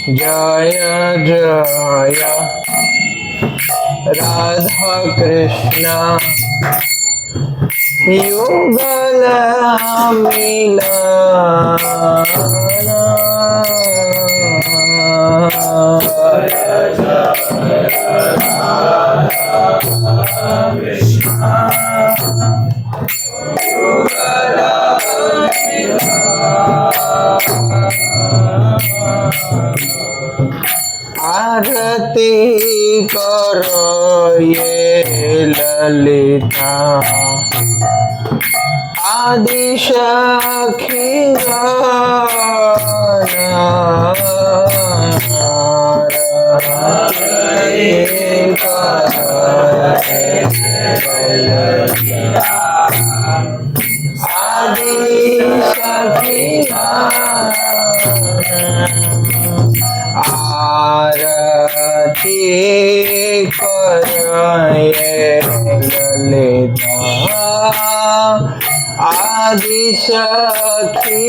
जय जय राधा कृष्ण युगल आरती करो ये ललिता आदि सखी आरती कराए ललिता आदि सखी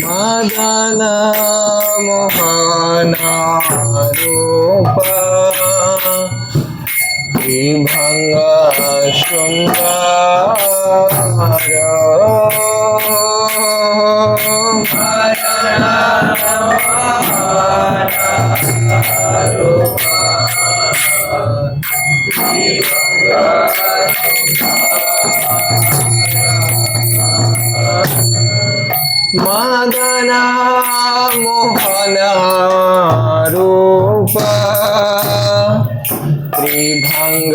गान मदन मोहन रूप विभंग मदन मोहन रूप त्रिभंग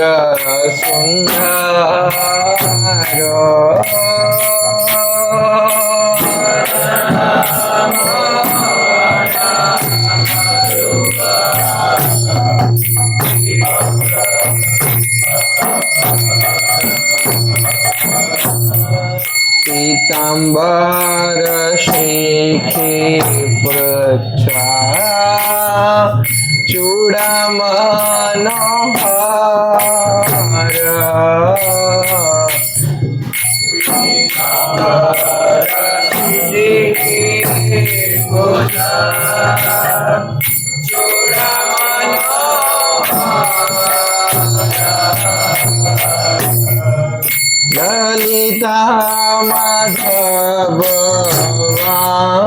पीताम्बर शेखी पृच्छा चूड़ामनोहर ललिता माधव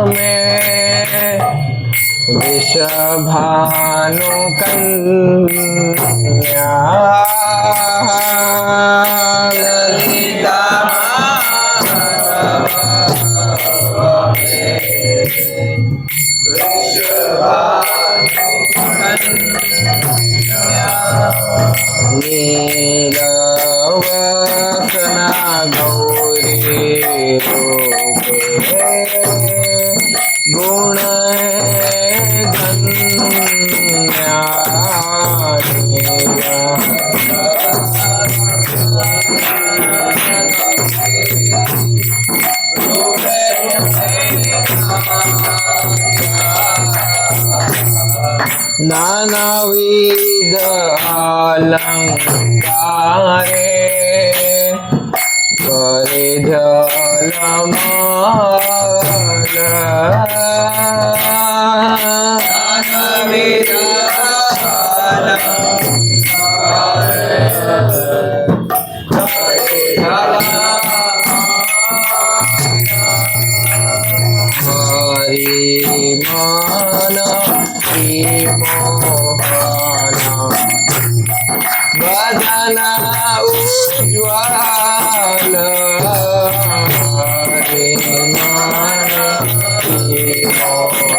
में वृषभानु कन्या ललिता नीलवसना गौरी रूपे गुण गण्या नानाविध अलंकारे परिझलमल नानाविध हरिमान मोहन बदन उज्ज्वल हरिमान मोहन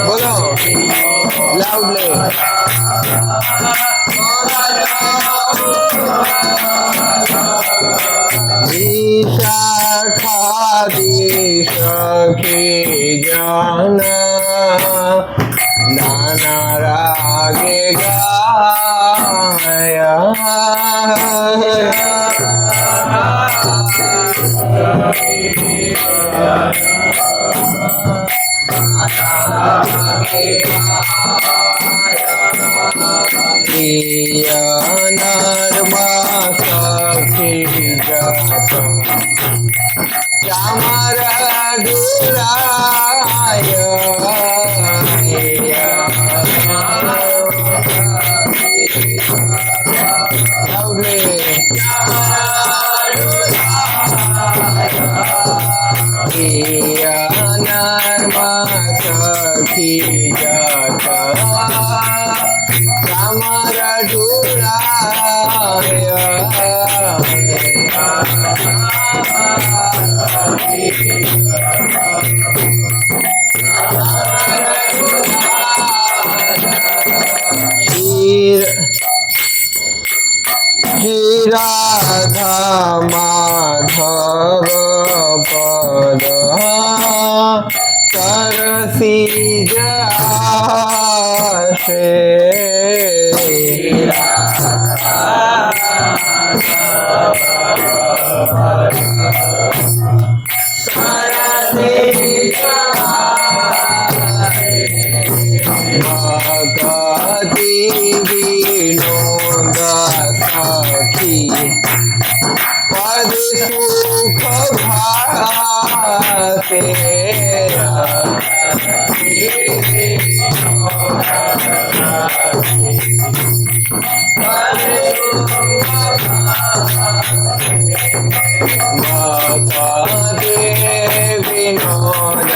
बोलो लाउडली। विशाखादी सखी जाना नाना रागे गाया नरमा सखी जात चामर दुराय नरमा सखी जात चामर दुराय राधा माधव पद सरसी जाशे भगति विनोद सखी पद सुख भासे भगति विनोद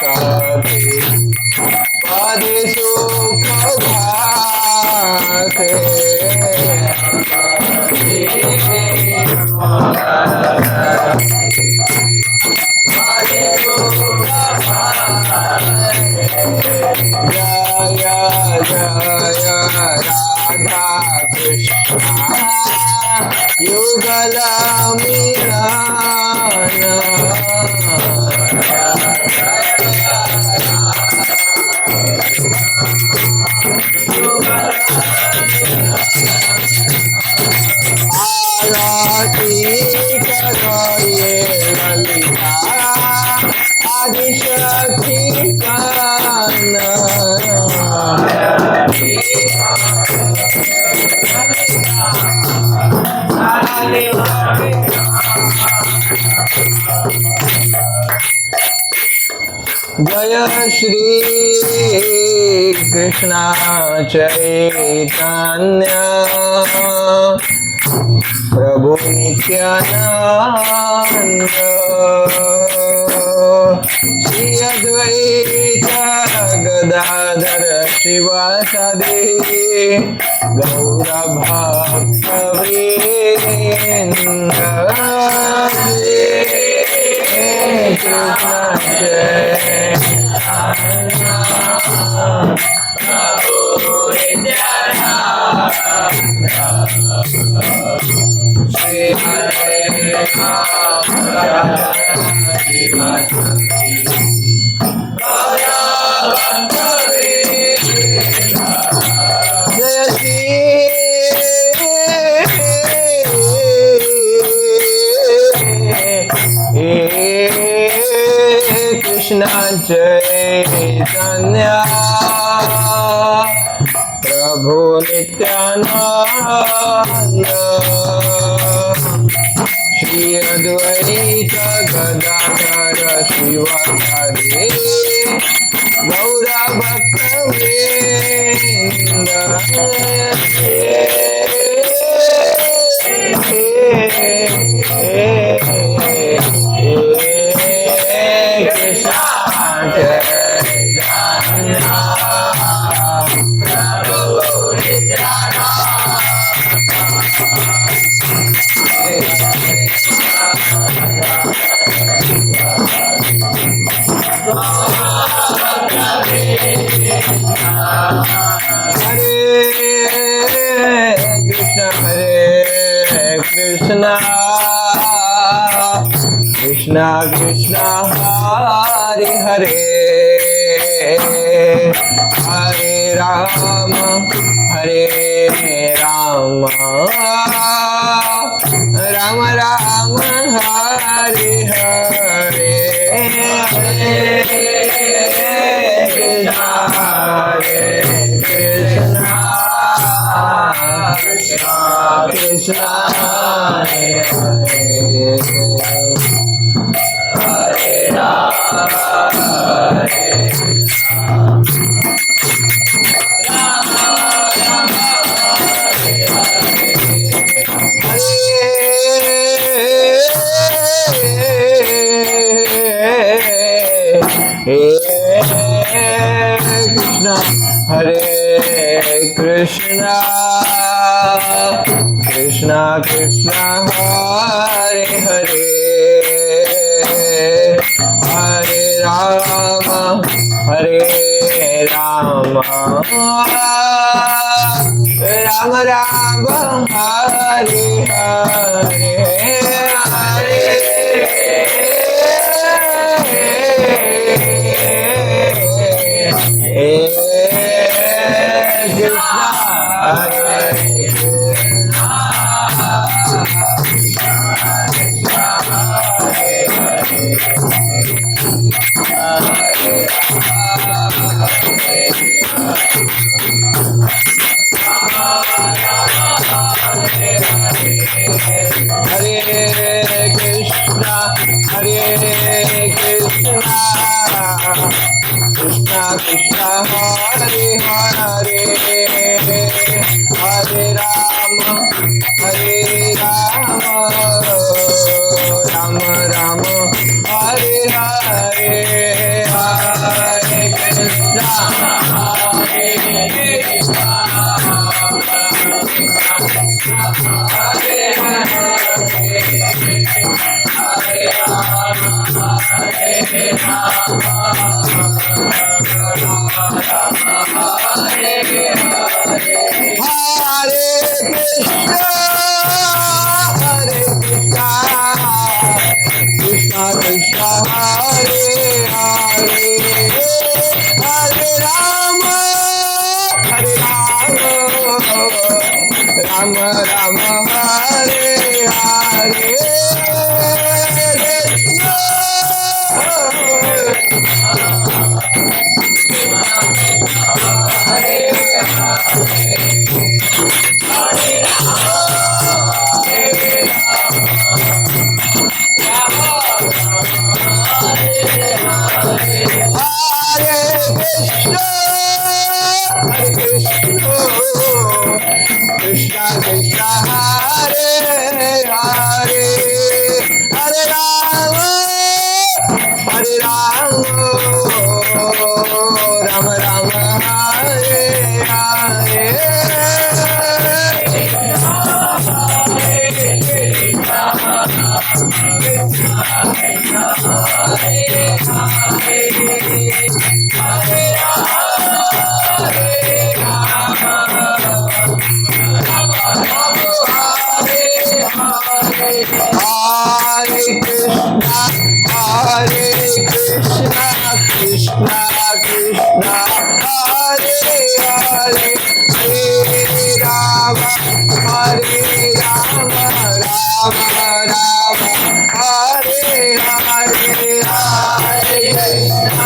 सखी पद सुख भासे जय जय राधा कृष्ण युगल मिलन आरती करोये ललिता आदिशक्ति काना जय श्री कृष्ण चैतन्य प्रभु नित्यानंद श्री अद्वैत गदाधर शिवासादि गौर भक्त वृंद कृष्ण चैतन्य प्रभु नित्यानंद श्री अद्वैत गदाधर शिवासादि गौर भक्त वृंद Krishna Krishna Krishna Hare Hare Hare Rama Hare Rama Rama Rama Hare Hare Hare Krishna Hare Krishna Krishna Krishna Hare Hare Hare Rama Hare Krishna Hare Krishna Krishna Krishna Hare Hare Hare Rama Hare Rama Rama Rama Hare Hare Krishna Krishna Hare Hare Hare Rama Hare Rama Rama Rama Hare Hare Hare Krishna Hare Krishna Hare Krishna Krishna Hare Hare Hare Rama Hare Rama Rama Rama Hare Hare Krishna Krishna Hare Hare Hare Rama Hare Rama Rama Rama Hare Hare Krishna Krishna Hare Hare Hare Rama Hare Rama Rama Rama Hare Hare Hare Krishna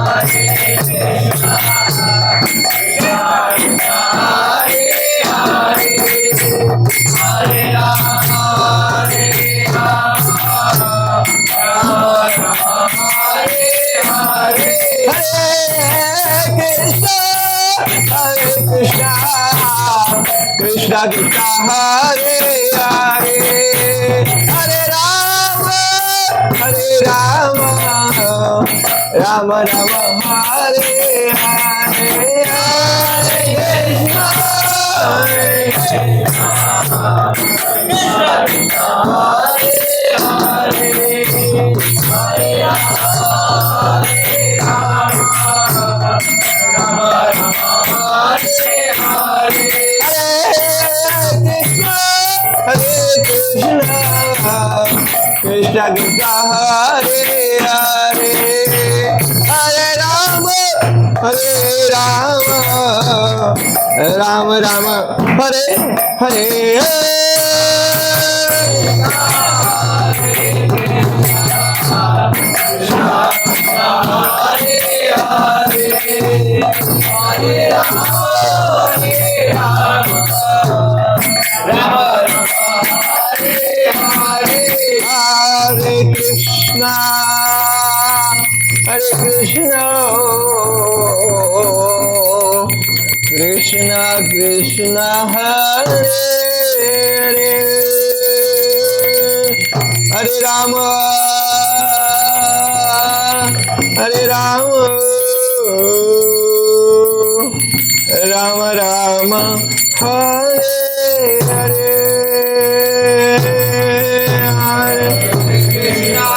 Hare Krishna Hare Hare Hare Rama Hare Krishna Krishna Hare Hare Hare Rama Rama Rama Hare Hare Hare Krishna Hare Hare Krishna Krishna Hare Hare Hare Ram Ram Ram Hare Hare Hare Krishna Krishna Krishna Hare Hare Hare Ram Ram Ram Hare Hare Hare Krishna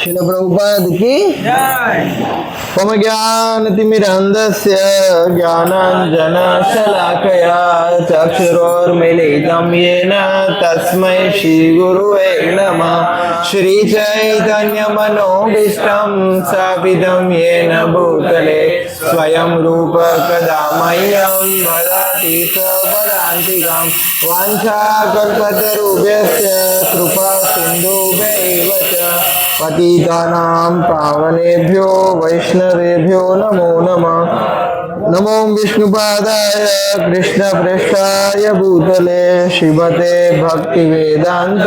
Srila Prabhupada की मम ज्ञानतिमिरन्धस्य ज्ञानाञ्जनशलाकया चक्षुरोर्मिलितं येन तस्मै श्रीगुरुवे नमः श्रीचैतन्यमनोभीष्टं स्थापितं येन भूतले स्वयं रूप कदा मह्यं ददाति स्वपदान्तिकं वाञ्छाकल्पतरुभ्यश्च कृपा सिन्धुभ्यैव च पतितानां पावनेभ्यो वैष्णवेभ्यो नमो नमः नमो विष्णुपादाय कृष्णप्रेष्ठाय भूतले श्रीमते भक्तिवेदान्त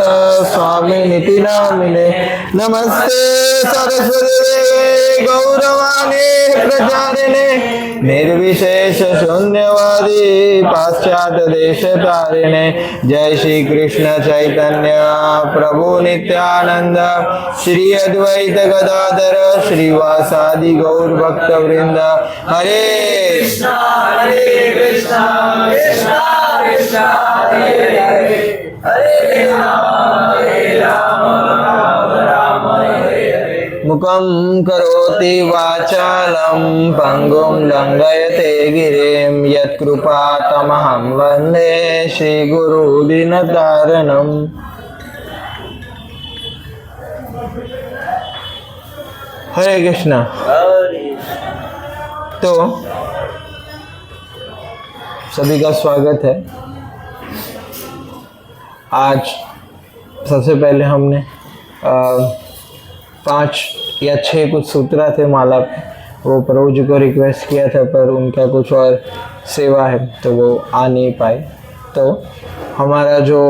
स्वामिनिति नामिने नमस्ते सरस्वती गौरवाणी प्रचारिणे निर्विशेष शून्यवादी पाश्चात्य देश तारिणे जय श्री कृष्ण चैतन्य प्रभु नित्यानंद श्री अद्वैत गदाधर श्रीवासादि गौर भक्त वृंद हरे कृष्ण कृष्ण कृष्ण हरे हरे हरे राम राम हरे मुखं करोति वाचालं पंगुं लंघयते गिरिं यत्कृपातमहं वन्दे श्रीगुरुदीनतारणम् हरे कृष्णा। तो सभी का स्वागत है। आज सबसे पहले हमने 5 या 6 कुछ सूत्र थे माला पे, वो प्रभु जी को रिक्वेस्ट किया था पर उनका कुछ और सेवा है तो वो आ नहीं पाए। तो हमारा जो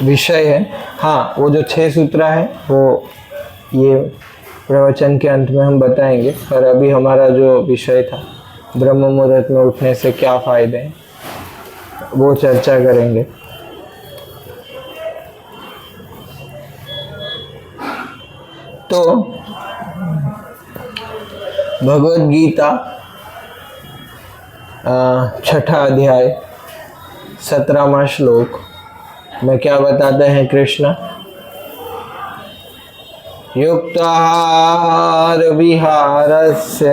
विषय है, हाँ, वो जो 6 सूत्र है वो ये प्रवचन के अंत में हम बताएंगे। पर अभी हमारा जो विषय था ब्रह्म मुहूर्त में उठने से क्या फायदे हैं वो चर्चा करेंगे। तो भगवद गीता 6ठा अध्याय 17वां श्लोक में क्या बताते हैं कृष्ण? युक्ताहार विहारस्य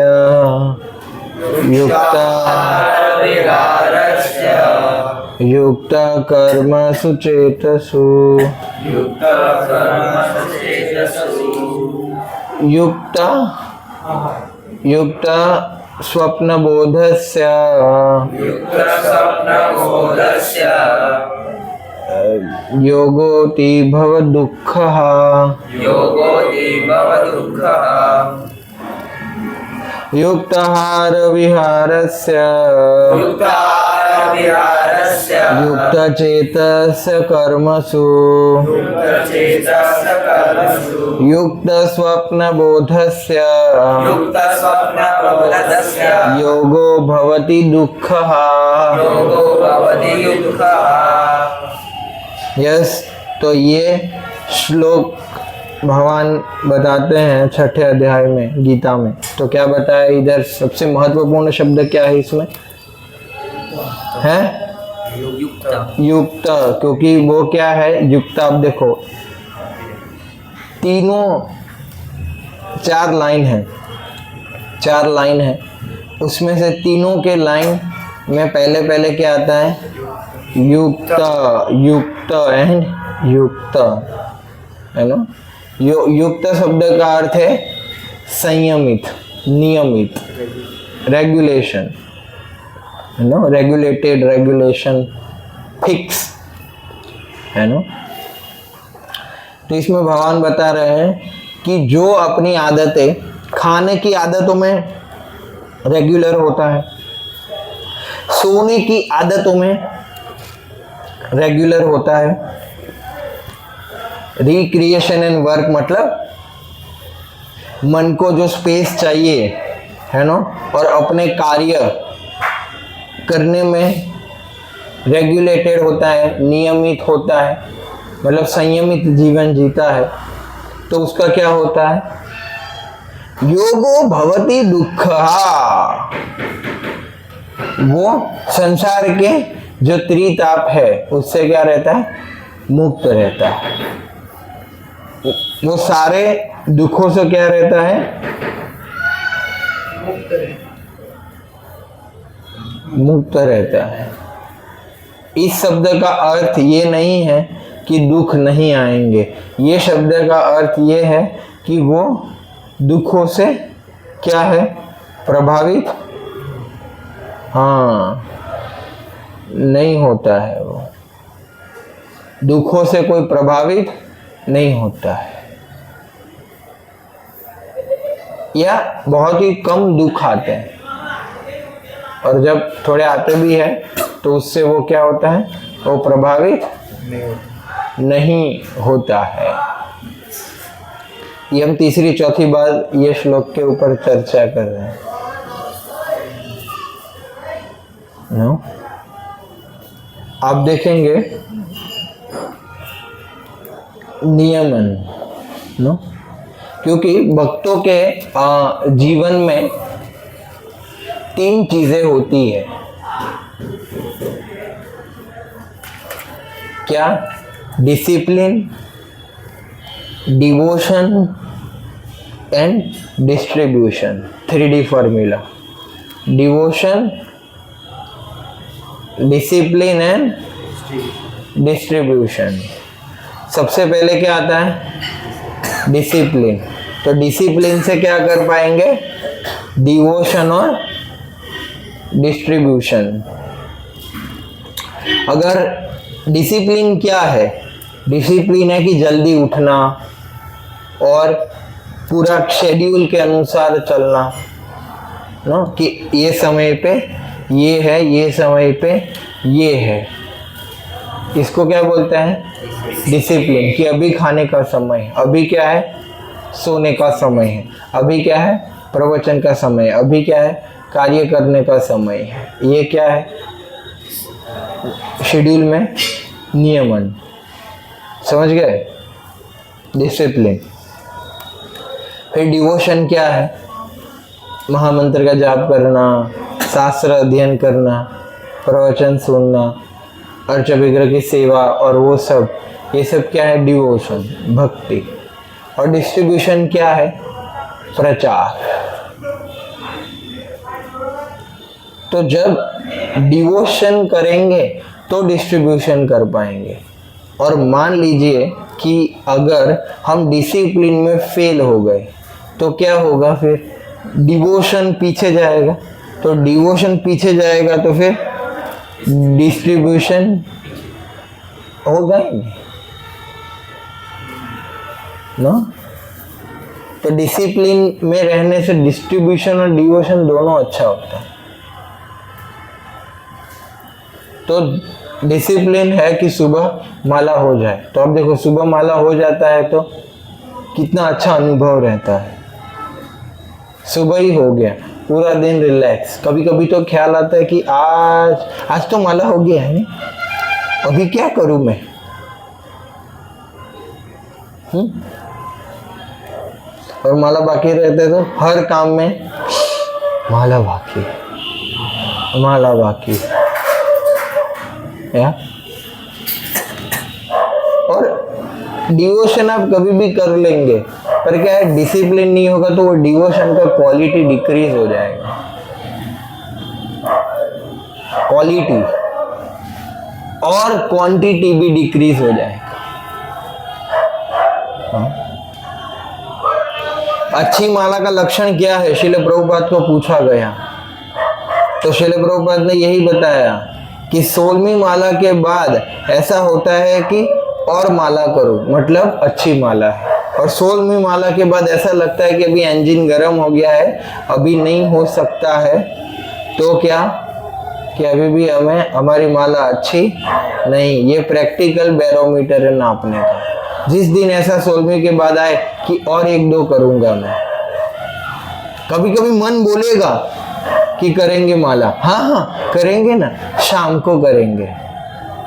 युक्त कर्मसु चेतसु युक्त स्वप्नबोधस्य योगोति भव दुःखः युक्ताहार विहारस्य युक्त चेतस्य कर्मसु युक्त स्वप्न बोधस्य योगो भवति दुःखः। यस, तो ये श्लोक भगवान बताते हैं 6ठे अध्याय में गीता में, तो क्या बताया इधर सबसे महत्वपूर्ण शब्द क्या है इसमें है? युक्त। युक्त, क्योंकि वो क्या है युक्त। आप देखो तीनों 4 लाइन है, 4 लाइन है, उसमें से तीनों के लाइन में पहले पहले क्या आता है? युक्त, युक्त एंड युक्त, है ना। युक्त शब्द का अर्थ है संयमित, नियमित, रेगुलेशन, है ना, रेगुलेटेड, रेगुलेशन, फिक्स, है ना। तो इसमें भगवान बता रहे हैं कि जो अपनी आदतें, खाने की आदतों में रेगुलर होता है, सोने की आदतों में रेगुलर होता है, रिक्रिएशन एंड वर्क मतलब मन को जो स्पेस चाहिए, है ना, और अपने कार्य करने में रेगुलेटेड होता है, नियमित होता है, मतलब संयमित जीवन जीता है, तो उसका क्या होता है? योगो भवति दुःखः, वो संसार के जो त्रिताप है उससे क्या रहता है? मुक्त रहता है। वो सारे दुखों से क्या रहता है? मुक्त रहता है। इस शब्द का अर्थ ये नहीं है कि दुख नहीं आएंगे, ये शब्द का अर्थ ये है कि वो दुखों से क्या है? प्रभावित हाँ नहीं होता है, वो दुखों से कोई प्रभावित नहीं होता है, या बहुत ही कम दुख आते हैं, और जब थोड़े आते भी हैं तो उससे वो क्या होता है? वो प्रभावित नहीं होता है। ये हम तीसरी चौथी बार ये श्लोक के ऊपर चर्चा कर रहे हैं, नो? आप देखेंगे नियमन, नो, क्योंकि भक्तों के जीवन में 3 चीजें होती है। क्या? Discipline, devotion and distribution. 3D formula, devotion, discipline and distribution. सबसे पहले क्या आता है? डिसिप्लिन। तो डिसिप्लिन से क्या कर पाएंगे? डिवोशन और डिस्ट्रीब्यूशन। अगर डिसिप्लिन क्या है? डिसिप्लिन है कि जल्दी उठना और पूरा शेड्यूल के अनुसार चलना, ना, कि ये समय पे ये है, ये समय पे ये है। इसको क्या बोलते हैं? डिसिप्लिन। कि अभी खाने का समय है, अभी क्या है? सोने का समय है, अभी क्या है? प्रवचन का समय है, अभी क्या है? कार्य करने का समय है। ये क्या है? शेड्यूल में नियमन। समझ गए? डिसिप्लिन। फिर डिवोशन क्या है? महामंत्र का जाप करना, शास्त्र अध्ययन करना, प्रवचन सुनना, अर्च विग्रह की सेवा और वो सब, ये सब क्या है? डिवोशन, भक्ति। और डिस्ट्रीब्यूशन क्या है? प्रचार। तो जब डिवोशन करेंगे तो डिस्ट्रीब्यूशन कर पाएंगे। और मान लीजिए कि अगर हम डिसिप्लिन में फेल हो गए तो क्या होगा? फिर डिवोशन पीछे जाएगा, तो डिवोशन पीछे जाएगा तो फिर डिस्ट्रीब्यूशन होगा ही नहीं ना। तो डिसिप्लिन में रहने से डिस्ट्रीब्यूशन और डिवोशन दोनों अच्छा होता है। तो डिसिप्लिन है कि सुबह माला हो जाए, तो अब देखो सुबह माला हो जाता है तो कितना अच्छा अनुभव रहता है। सुबह ही हो गया, पूरा दिन रिलैक्स। कभी कभी तो ख्याल आता है कि आज तो माला हो गया है, अभी क्या करूं मैं? और माला बाकी रहते तो हर काम में माला बाकी, माला बाकी या। और डिवोशन आप कभी भी कर लेंगे, पर क्या है, डिसिप्लिन नहीं होगा तो वो डिवोशन का क्वालिटी डिक्रीज हो जाएगा, क्वालिटी और क्वांटिटी भी डिक्रीज हो जाएगा। अच्छी माला का लक्षण क्या है, श्रील प्रभुपाद को पूछा गया तो श्रील प्रभुपाद ने यही बताया कि 16वीं माला के बाद ऐसा होता है कि और माला करो, मतलब अच्छी माला है। और 16वीं माला के बाद ऐसा लगता है कि अभी इंजन गर्म हो गया है, अभी नहीं हो सकता है, तो क्या कि अभी भी हमें हमारी माला अच्छी नहीं। ये प्रैक्टिकल बैरोमीटर है नापने का। जिस दिन ऐसा 16वीं के बाद आए कि और 1-2 करूंगा मैं, कभी कभी मन बोलेगा कि करेंगे माला, हाँ हाँ करेंगे ना, शाम को करेंगे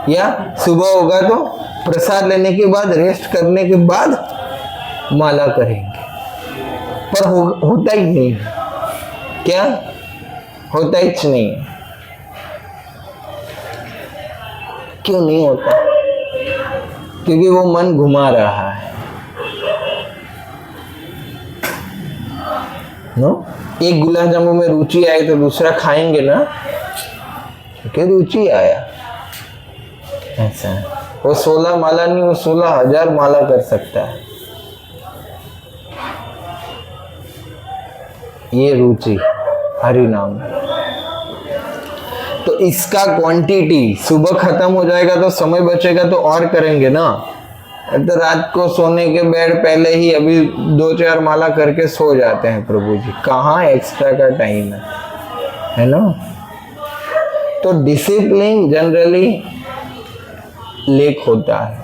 या सुबह होगा तो प्रसाद लेने के बाद, रेस्ट करने के बाद माला करेंगे, पर होता ही नहीं है। क्या होता ही नहीं है? क्यों नहीं होता? क्योंकि वो मन घुमा रहा है। नो, एक गुलाब जामुन में रुचि आई तो दूसरा खाएंगे ना, क्योंकि रुचि आया। ऐसा है। वो 16 माला नहीं, वो 16,000 माला कर सकता है। ये रुचि हरि नाम। तो इसका क्वांटिटी, सुबह खत्म हो जाएगा तो समय बचेगा तो और करेंगे ना। तो रात को सोने के बेड पहले ही अभी 2-4 माला करके सो जाते हैं प्रभु जी, कहाँ एक्स्ट्रा का टाइम है ना। तो डिसिप्लिन जनरली लेक होता है।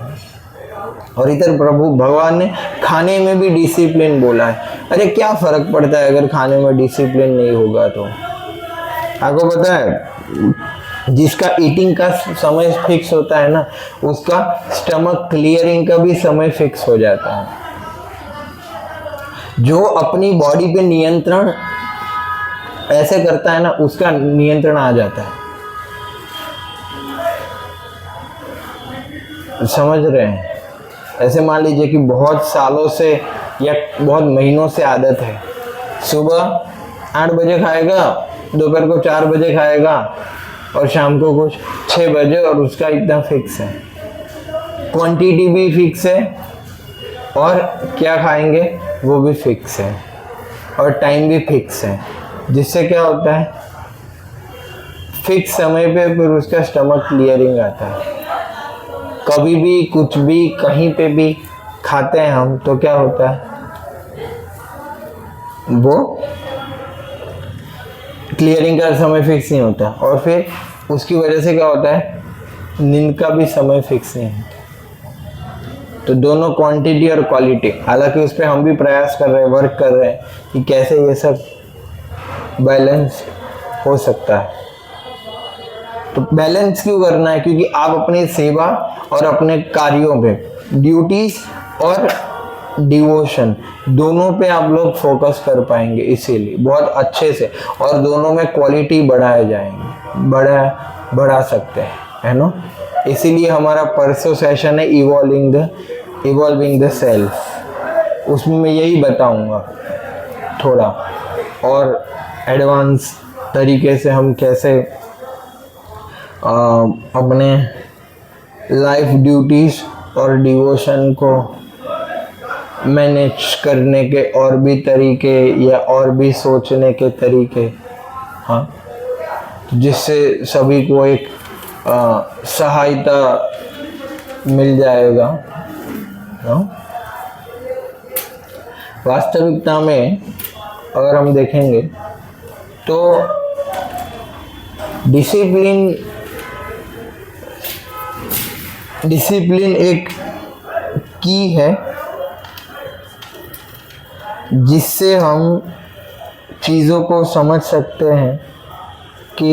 और इधर प्रभु भगवान ने खाने में भी डिसिप्लिन बोला है। अरे क्या फर्क पड़ता है अगर खाने में डिसिप्लिन नहीं होगा तो? आपको पता है, जिसका ईटिंग का समय फिक्स होता है ना, उसका स्टमक क्लियरिंग का भी समय फिक्स हो जाता है। जो अपनी बॉडी पे नियंत्रण ऐसे करता है ना, उसका नियंत्रण आ जाता है। समझ रहे हैं? ऐसे मान लीजिए कि बहुत सालों से या बहुत महीनों से आदत है, सुबह 8 बजे खाएगा, दोपहर को 4 बजे खाएगा और शाम को कुछ 6 बजे, और उसका इतना फिक्स है, क्वांटिटी भी फिक्स है और क्या खाएंगे वो भी फिक्स है और टाइम भी फिक्स है। जिससे क्या होता है, फिक्स समय पे फिर उसका स्टमक क्लियरिंग आता है। कभी भी कुछ भी कहीं पे भी खाते हैं हम तो क्या होता है, वो क्लियरिंग का समय फिक्स नहीं होता, और फिर उसकी वजह से क्या होता है, नींद का भी समय फिक्स नहीं है। तो दोनों क्वांटिटी और क्वालिटी, हालांकि उस पर हम भी प्रयास कर रहे हैं, वर्क कर रहे हैं कि कैसे ये सब बैलेंस हो सकता है। तो बैलेंस क्यों करना है? क्योंकि आप अपनी सेवा और अपने कार्यों पे, ड्यूटीज और डिवोशन दोनों पे आप लोग फोकस कर पाएंगे, इसीलिए बहुत अच्छे से, और दोनों में क्वालिटी बढ़ाए जाएंगे, बढ़ा सकते हैं, है ना। इसीलिए हमारा परसों सेशन है इवॉल्विंग द सेल्फ। उसमें मैं यही बताऊंगा थोड़ा और एडवांस तरीके से हम कैसे अपने लाइफ ड्यूटीज और डिवोशन को मैनेज करने के और भी तरीके या और भी सोचने के तरीके, हाँ, जिससे सभी को एक सहायता मिल जाएगा। वास्तविकता में अगर हम देखेंगे तो डिसिप्लिन एक की है जिससे हम चीज़ों को समझ सकते हैं कि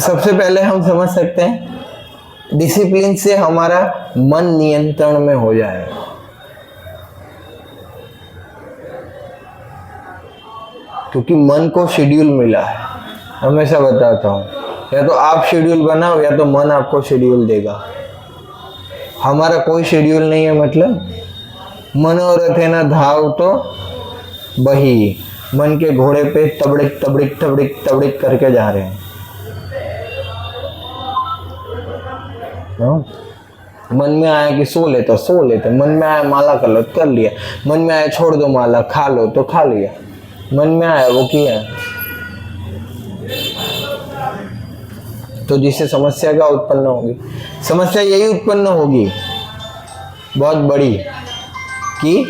सबसे पहले हम समझ सकते हैं डिसिप्लिन से हमारा मन नियंत्रण में हो जाएगा। क्योंकि मन को शेड्यूल मिला है, हमेशा बताता हूँ, या तो आप शेड्यूल बनाओ या तो मन आपको शेड्यूल देगा। हमारा कोई शेड्यूल नहीं है, मतलब मनोरथ है ना धाव तो बही, मन के घोड़े पे तबड़िक तबड़िक तबड़िक तबड़िक करके जा रहे हैं। मन में आया कि सो लेते सो लेते, मन में आया माला कर लो कर लिया, मन में आया छोड़ दो माला खा लो तो खा लिया, मन में आया वो किया। तो जिससे समस्या क्या उत्पन्न होगी, समस्या यही उत्पन्न होगी बहुत बड़ी कि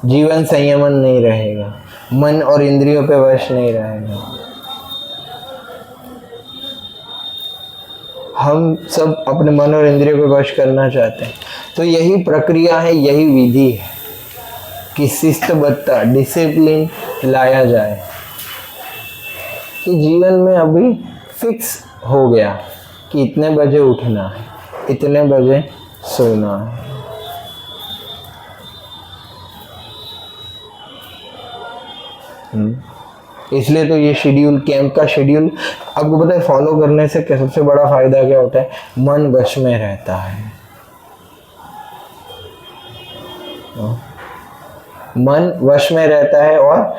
जीवन संयमन नहीं रहेगा, मन और इंद्रियों पे वश नहीं रहेगा। हम सब अपने मन और इंद्रियों पे वश करना चाहते हैं, तो यही प्रक्रिया है, यही विधि है कि शिस्तबद्धता डिसिप्लिन लाया जाए कि जीवन में अभी फिक्स हो गया कि इतने बजे उठना है, इतने बजे सोना है। इसलिए तो ये शेड्यूल, कैंप का शेड्यूल आपको पता है फॉलो करने से सबसे बड़ा फायदा क्या होता है, मन वश में रहता है। मन वश में रहता है और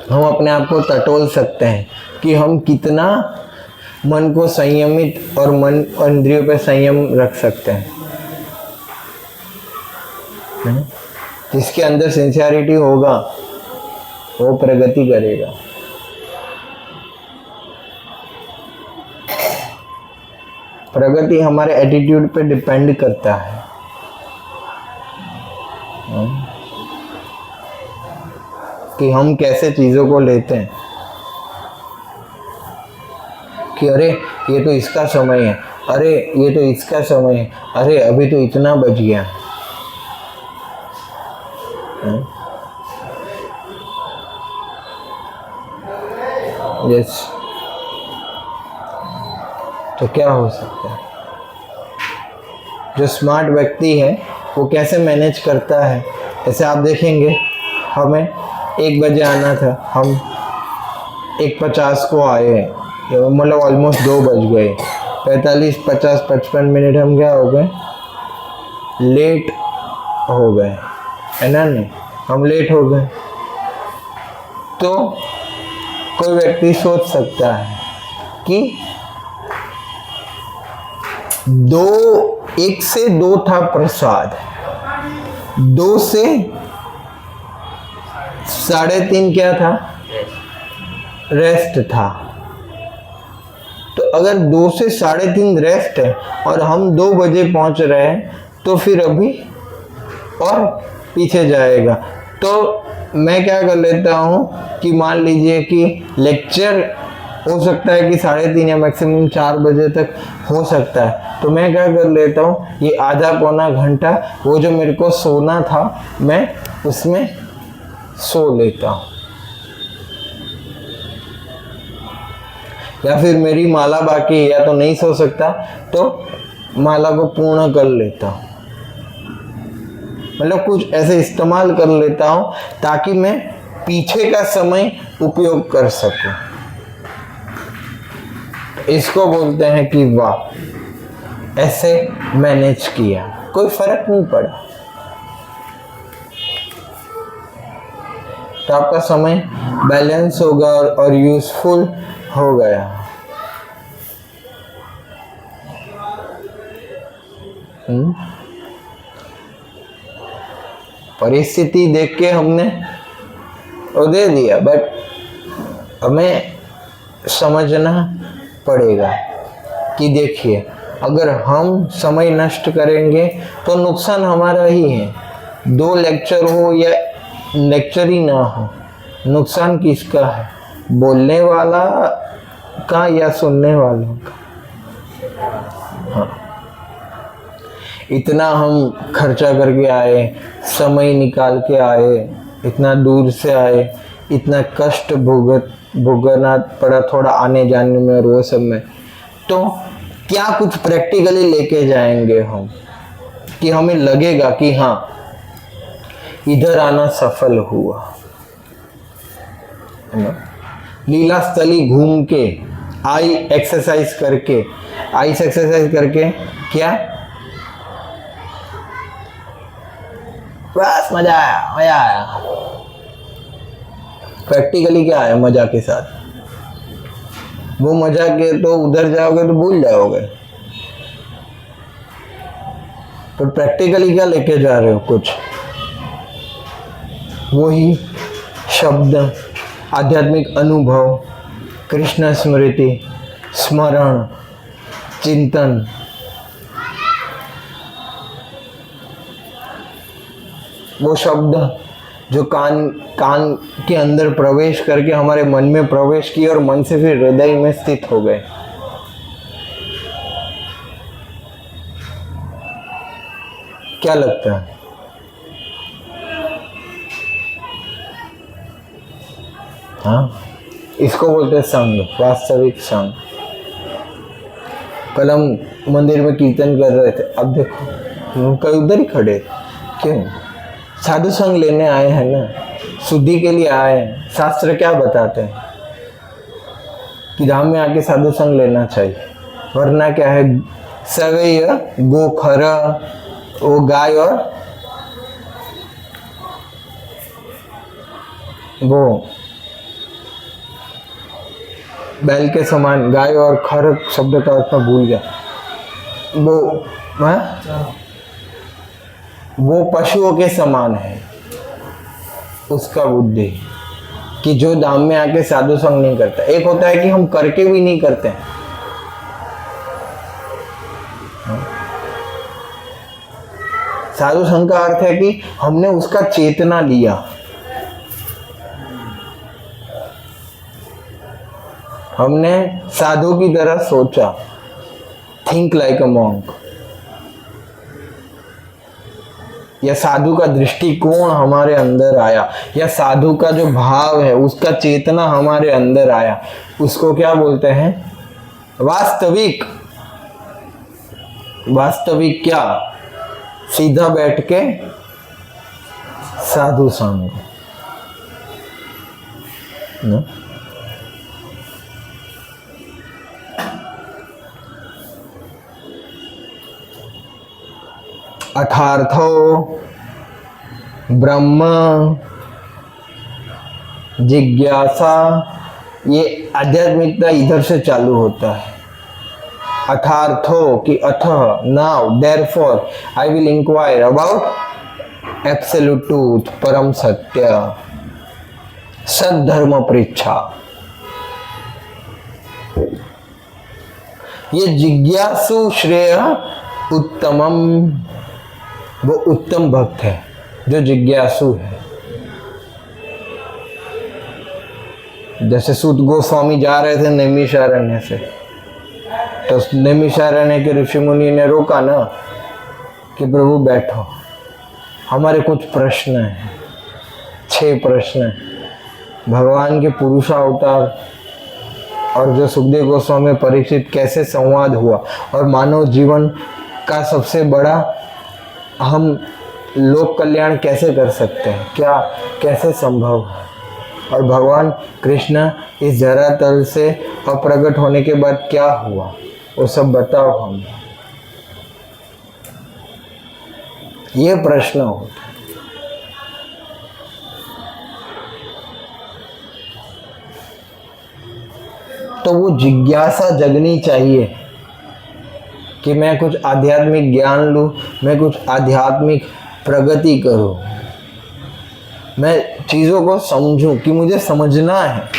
हम अपने आप को टटोल सकते हैं कि हम कितना मन को संयमित और मन और इंद्रियों पे संयम रख सकते हैं। जिसके अंदर सिंसियरिटी होगा वो प्रगति करेगा। प्रगति हमारे एटीट्यूड पे डिपेंड करता है। कि हम कैसे चीज़ों को लेते हैं कि अरे ये तो इसका समय है, अरे ये तो इसका समय है, अरे अभी तो इतना बज गया। यस, तो क्या हो सकता है? जो स्मार्ट व्यक्ति है वो कैसे मैनेज करता है, ऐसे आप देखेंगे हमें 1 बजे आना था, हम 1:50 को आए, मतलब ऑलमोस्ट 2 बज गए, 45, 50, 55 मिनट हम क्या हो गए, लेट हो गए, है ना? नहीं, हम लेट हो गए। तो कोई व्यक्ति सोच सकता है कि 1 से 2 था प्रसाद, 2 से 3:30 क्या था, रेस्ट था। तो अगर 2 से 3:30 रेस्ट है और हम 2 बजे पहुंच रहे हैं तो फिर अभी और पीछे जाएगा। तो मैं क्या कर लेता हूँ कि मान लीजिए कि लेक्चर हो सकता है कि 3:30 या मैक्सिमम 4 बजे तक हो सकता है, तो मैं क्या कर लेता हूँ, ये आधा पौना घंटा वो जो मेरे को सोना था मैं उसमें सो लेता हूँ, या फिर मेरी माला बाकी है या तो नहीं सो सकता तो माला को पूर्ण कर लेता हूँ। मतलब कुछ ऐसे इस्तेमाल कर लेता हूँ ताकि मैं पीछे का समय उपयोग कर सकूं। इसको बोलते हैं कि वाह, ऐसे मैनेज किया, कोई फर्क नहीं पड़ा, तो आपका समय बैलेंस होगा और यूजफुल हो गया। परिस्थिति देख के हमने वो दे दिया, बट हमें समझना पड़ेगा कि देखिए अगर हम समय नष्ट करेंगे तो नुकसान हमारा ही है। 2 लेक्चर हो या लेक्चर ही ना हो, नुकसान किसका है, बोलने वाला का या सुनने वालों का। हाँ, इतना हम खर्चा करके आए, समय निकाल के आए, इतना दूर से आए, इतना कष्ट भुगतना पड़ा थोड़ा आने जाने में और वो सब में। तो क्या कुछ प्रैक्टिकली लेके जाएंगे हम कि हमें लगेगा कि हाँ इधर आना सफल हुआ, है ना। लीला स्थली घूम के आईस एक्सरसाइज करके क्या बस मजा आया। प्रैक्टिकली क्या है मजा के साथ? वो मजा के तो उधर जाओगे तो भूल जाओगे। तो प्रैक्टिकली क्या लेके जा रहे हो? कुछ वही शब्द, आध्यात्मिक अनुभव, कृष्ण स्मृति, स्मरण, चिंतन। वो शब्द जो कान के अंदर प्रवेश करके हमारे मन में प्रवेश किए और मन से फिर हृदय में स्थित हो गए। क्या लगता है? हाँ, इसको बोलते हैं संग, वास्तविक संग। कल हम मंदिर में कीर्तन कर रहे थे, अब देखो कई उधर ही खड़े। क्यों? साधु संग लेने आए हैं ना, शुद्धि के लिए आए हैं। शास्त्र क्या बताते हैं कि धाम में आके साधु संग लेना चाहिए, वरना क्या है, सवेय गोखर, वो गाय और वो बैल के समान, गाय और खर शब्द का अर्थ भूल गया। वो पशुओं के समान है उसका बुद्धि, कि जो धाम में आके साधु संग नहीं करता। एक होता है कि हम करके भी नहीं करते हैं। साधु संग का अर्थ है कि हमने उसका चेतना लिया, हमने साधु की तरह सोचा, थिंक लाइक अ मॉन्क, या साधु का दृष्टिकोण हमारे अंदर आया, या साधु का जो भाव है उसका चेतना हमारे अंदर आया। उसको क्या बोलते हैं? वास्तविक। वास्तविक क्या? सीधा बैठ के साधु संग ना? अथार्थो ब्रह्म जिज्ञासा, ये आध्यात्मिकता इधर से चालू होता है। अथार्थो कि अथ, now, therefore I will inquire about absolute truth, परम सत्य, सद्धर्म परीक्षा। ये जिज्ञासु श्रेय उत्तमम, वो उत्तम भक्त है जो जिज्ञासु है। जैसे सूत गोस्वामी जा रहे थे नैमिषारण्य से, तो नैमिषारण्य के ऋषि मुनि ने रोका ना कि प्रभु बैठो, हमारे कुछ प्रश्न हैं, 6 प्रश्न हैं। भगवान के पुरुषावतार और जो सुखदेव गोस्वामी परीक्षित कैसे संवाद हुआ, और मानव जीवन का सबसे बड़ा हम लोक कल्याण कैसे कर सकते हैं, क्या कैसे संभव है, और भगवान कृष्ण इस धरातल से अप्रगट होने के बाद क्या हुआ, वो सब बताओ हम। ये प्रश्न होता है। तो वो जिज्ञासा जगनी चाहिए कि मैं कुछ आध्यात्मिक ज्ञान लूँ, मैं कुछ आध्यात्मिक प्रगति करूँ, मैं चीज़ों को समझूं कि मुझे समझना है,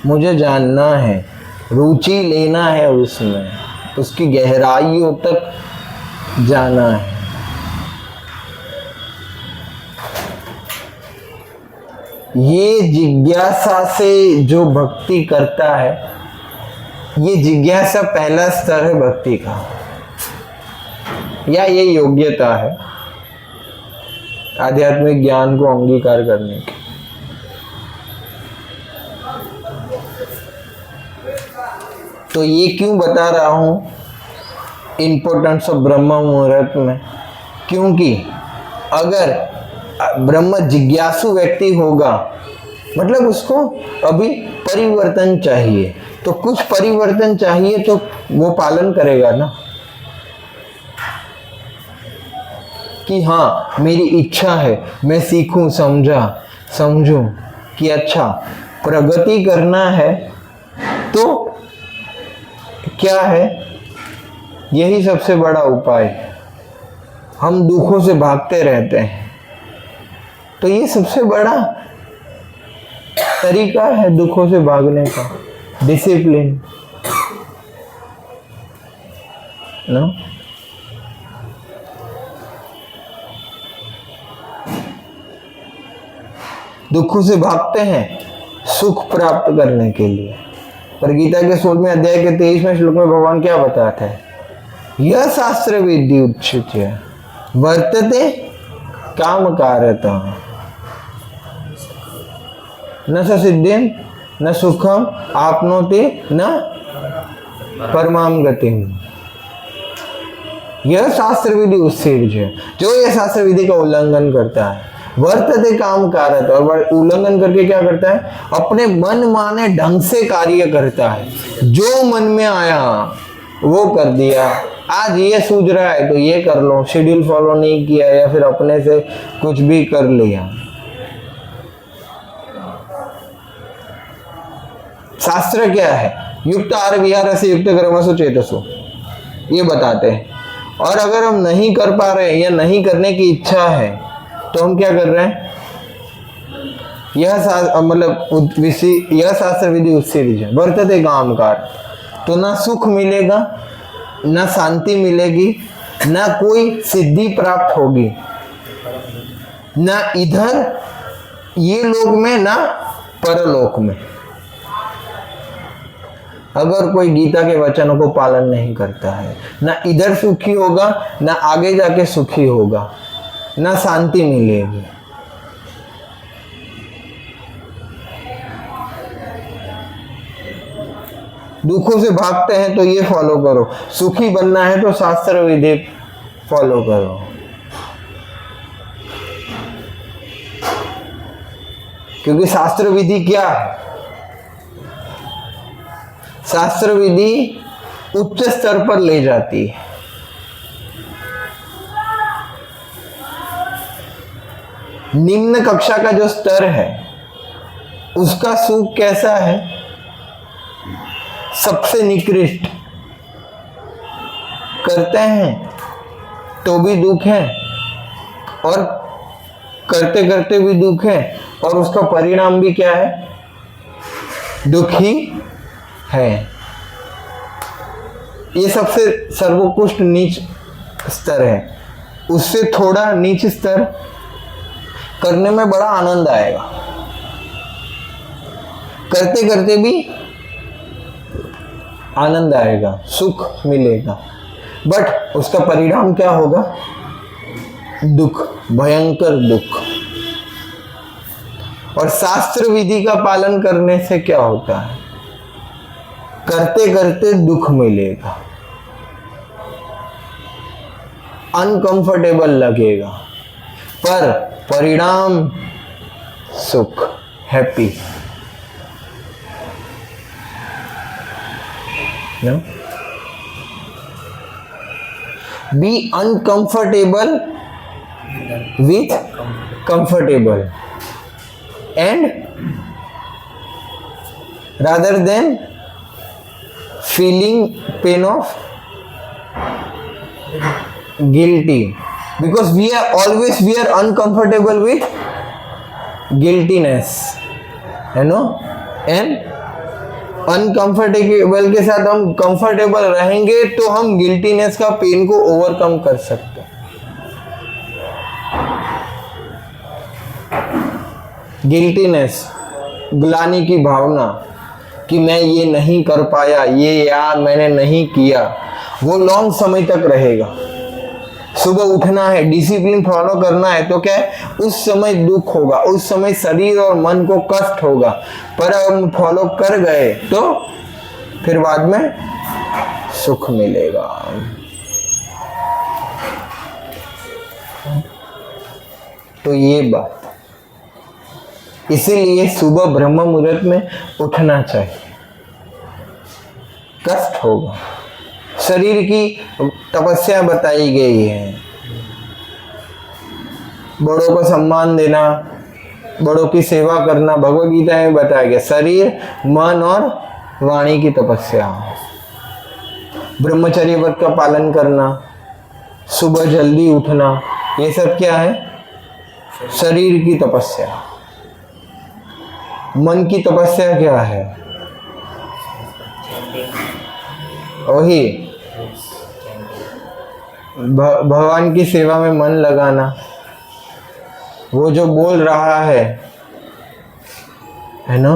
मुझे जानना है, रुचि लेना है उसमें, उसकी गहराइयों तक जाना है। ये जिज्ञासा से जो भक्ति करता है, ये जिज्ञासा पहला स्तर है भक्ति का, या ये योग्यता है आध्यात्मिक ज्ञान को अंगीकार करने की। तो ये क्यों बता रहा हूँ इम्पोर्टेंस ऑफ ब्रह्म मुहूर्त में, क्योंकि अगर ब्रह्म जिज्ञासु व्यक्ति होगा मतलब उसको अभी परिवर्तन चाहिए, तो कुछ परिवर्तन चाहिए तो वो पालन करेगा ना कि हाँ मेरी इच्छा है, मैं सीखूं समझूं कि अच्छा प्रगति करना है तो क्या है, यही सबसे बड़ा उपाय है। हम दुखों से भागते रहते हैं, तो ये सबसे बड़ा तरीका है दुखों से भागने का, डिसिप्लिन ना। दुखों से भागते हैं सुख प्राप्त करने के लिए, पर गीता के 16वें अध्याय के 23वें श्लोक में भगवान क्या बताते हैं, यह शास्त्र विधि उच्यते वर्तते काम कारतः न स सिद्धिं न सुखम आपनोति न परमाम गतिम। यह शास्त्र विधि उत्सृज्य, जो यह शास्त्र विधि का उल्लंघन करता है, वर्तते काम कारत, और उल्लंघन करके क्या करता है, अपने मन माने ढंग से कार्य करता है, जो मन में आया वो कर दिया। आज ये सूझ रहा है तो ये कर लो, शेड्यूल फॉलो नहीं किया या फिर अपने से कुछ भी कर लिया। शास्त्र क्या है, युक्त आहार विहार से युक्त कर्मसु चेतसु, ये बताते हैं। और अगर हम नहीं कर पा रहे हैं या नहीं करने की इच्छा है तो हम क्या कर रहे हैं, यह शास्त्र विधि उत्सृज्य वर्तते काम कार, तो ना सुख मिलेगा, ना शांति मिलेगी, ना कोई सिद्धि प्राप्त होगी, ना इधर ये लोक में ना परलोक में। अगर कोई गीता के वचनों को पालन नहीं करता है, ना इधर सुखी होगा, ना आगे जाके सुखी होगा, ना शांति मिलेगी। दुखों से भागते हैं तो ये फॉलो करो, सुखी बनना है तो शास्त्र विधि फॉलो करो। क्योंकि शास्त्र विधि क्या है, शास्त्र विधि उच्च स्तर पर ले जाती है। निम्न कक्षा का जो स्तर है उसका सुख कैसा है, सबसे निकृष्ट, करते हैं तो भी दुख है और करते करते भी दुख है, और उसका परिणाम भी क्या है, दुखी है। ये सबसे सर्वोत्कृष्ट नीच स्तर है। उससे थोड़ा नीच स्तर करने में बड़ा आनंद आएगा, करते करते भी आनंद आएगा, सुख मिलेगा, बट उसका परिणाम क्या होगा, दुख, भयंकर दुख। और शास्त्र विधि का पालन करने से क्या होता है, करते करते दुख मिलेगा, अनकंफर्टेबल लगेगा, पर परिणाम सुख, happy. No? Be uncomfortable with comfortable, and rather than feeling pain of guilty, because we are uncomfortable with guiltiness, you know, and uncomfortable के साथ हम कंफर्टेबल रहेंगे तो हम गिल्टीनेस का पेन को ओवरकम कर सकते हैं। गिल्टीनेस, ग्लानि की भावना कि मैं ये नहीं कर पाया, ये यार मैंने नहीं किया, वो लॉन्ग समय तक रहेगा। सुबह उठना है, डिसिप्लिन फॉलो करना है तो क्या है, उस समय दुख होगा, उस समय शरीर और मन को कष्ट होगा, पर हम फॉलो कर गए तो फिर बाद में सुख मिलेगा। तो ये बात, इसीलिए सुबह ब्रह्म मुहूर्त में उठना चाहिए। कष्ट होगा, शरीर की तपस्या बताई गई है, बड़ों को सम्मान देना, बड़ों की सेवा करना, भगवद गीता में बताया गया। शरीर, मन और वाणी की तपस्या, ब्रह्मचर्य व्रत का पालन करना, सुबह जल्दी उठना, ये सब क्या है? शरीर की तपस्या। मन की तपस्या क्या है? वही भगवान की सेवा में मन लगाना, वो जो बोल रहा है ना,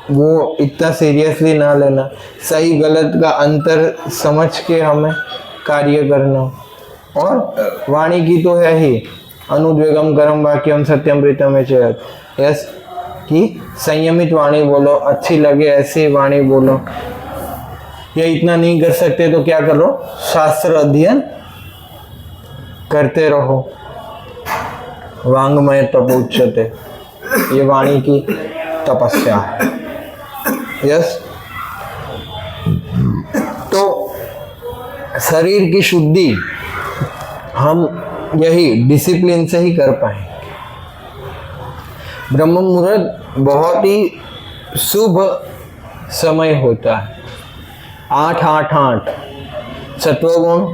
वो इतना सीरियसली ना लेना, सही गलत का अंतर समझ के हमें कार्य करना। और वाणी की तो है ही, अनुद्वेगम करम वाक्यम सत्यम प्रीतम चेत, यस, कि संयमित वाणी बोलो, अच्छी लगे ऐसी वाणी बोलो। या इतना नहीं कर सकते तो क्या करो? शास्त्र अध्ययन करते रहो। वांग्मय तपोच्यते, ये वाणी की तपस्या है। यस, तो शरीर की शुद्धि हम यही डिसिप्लिन से ही कर पाएंगे। ब्रह्म मुहूर्त बहुत ही शुभ समय होता है। 8-8-8 सत्वगुण,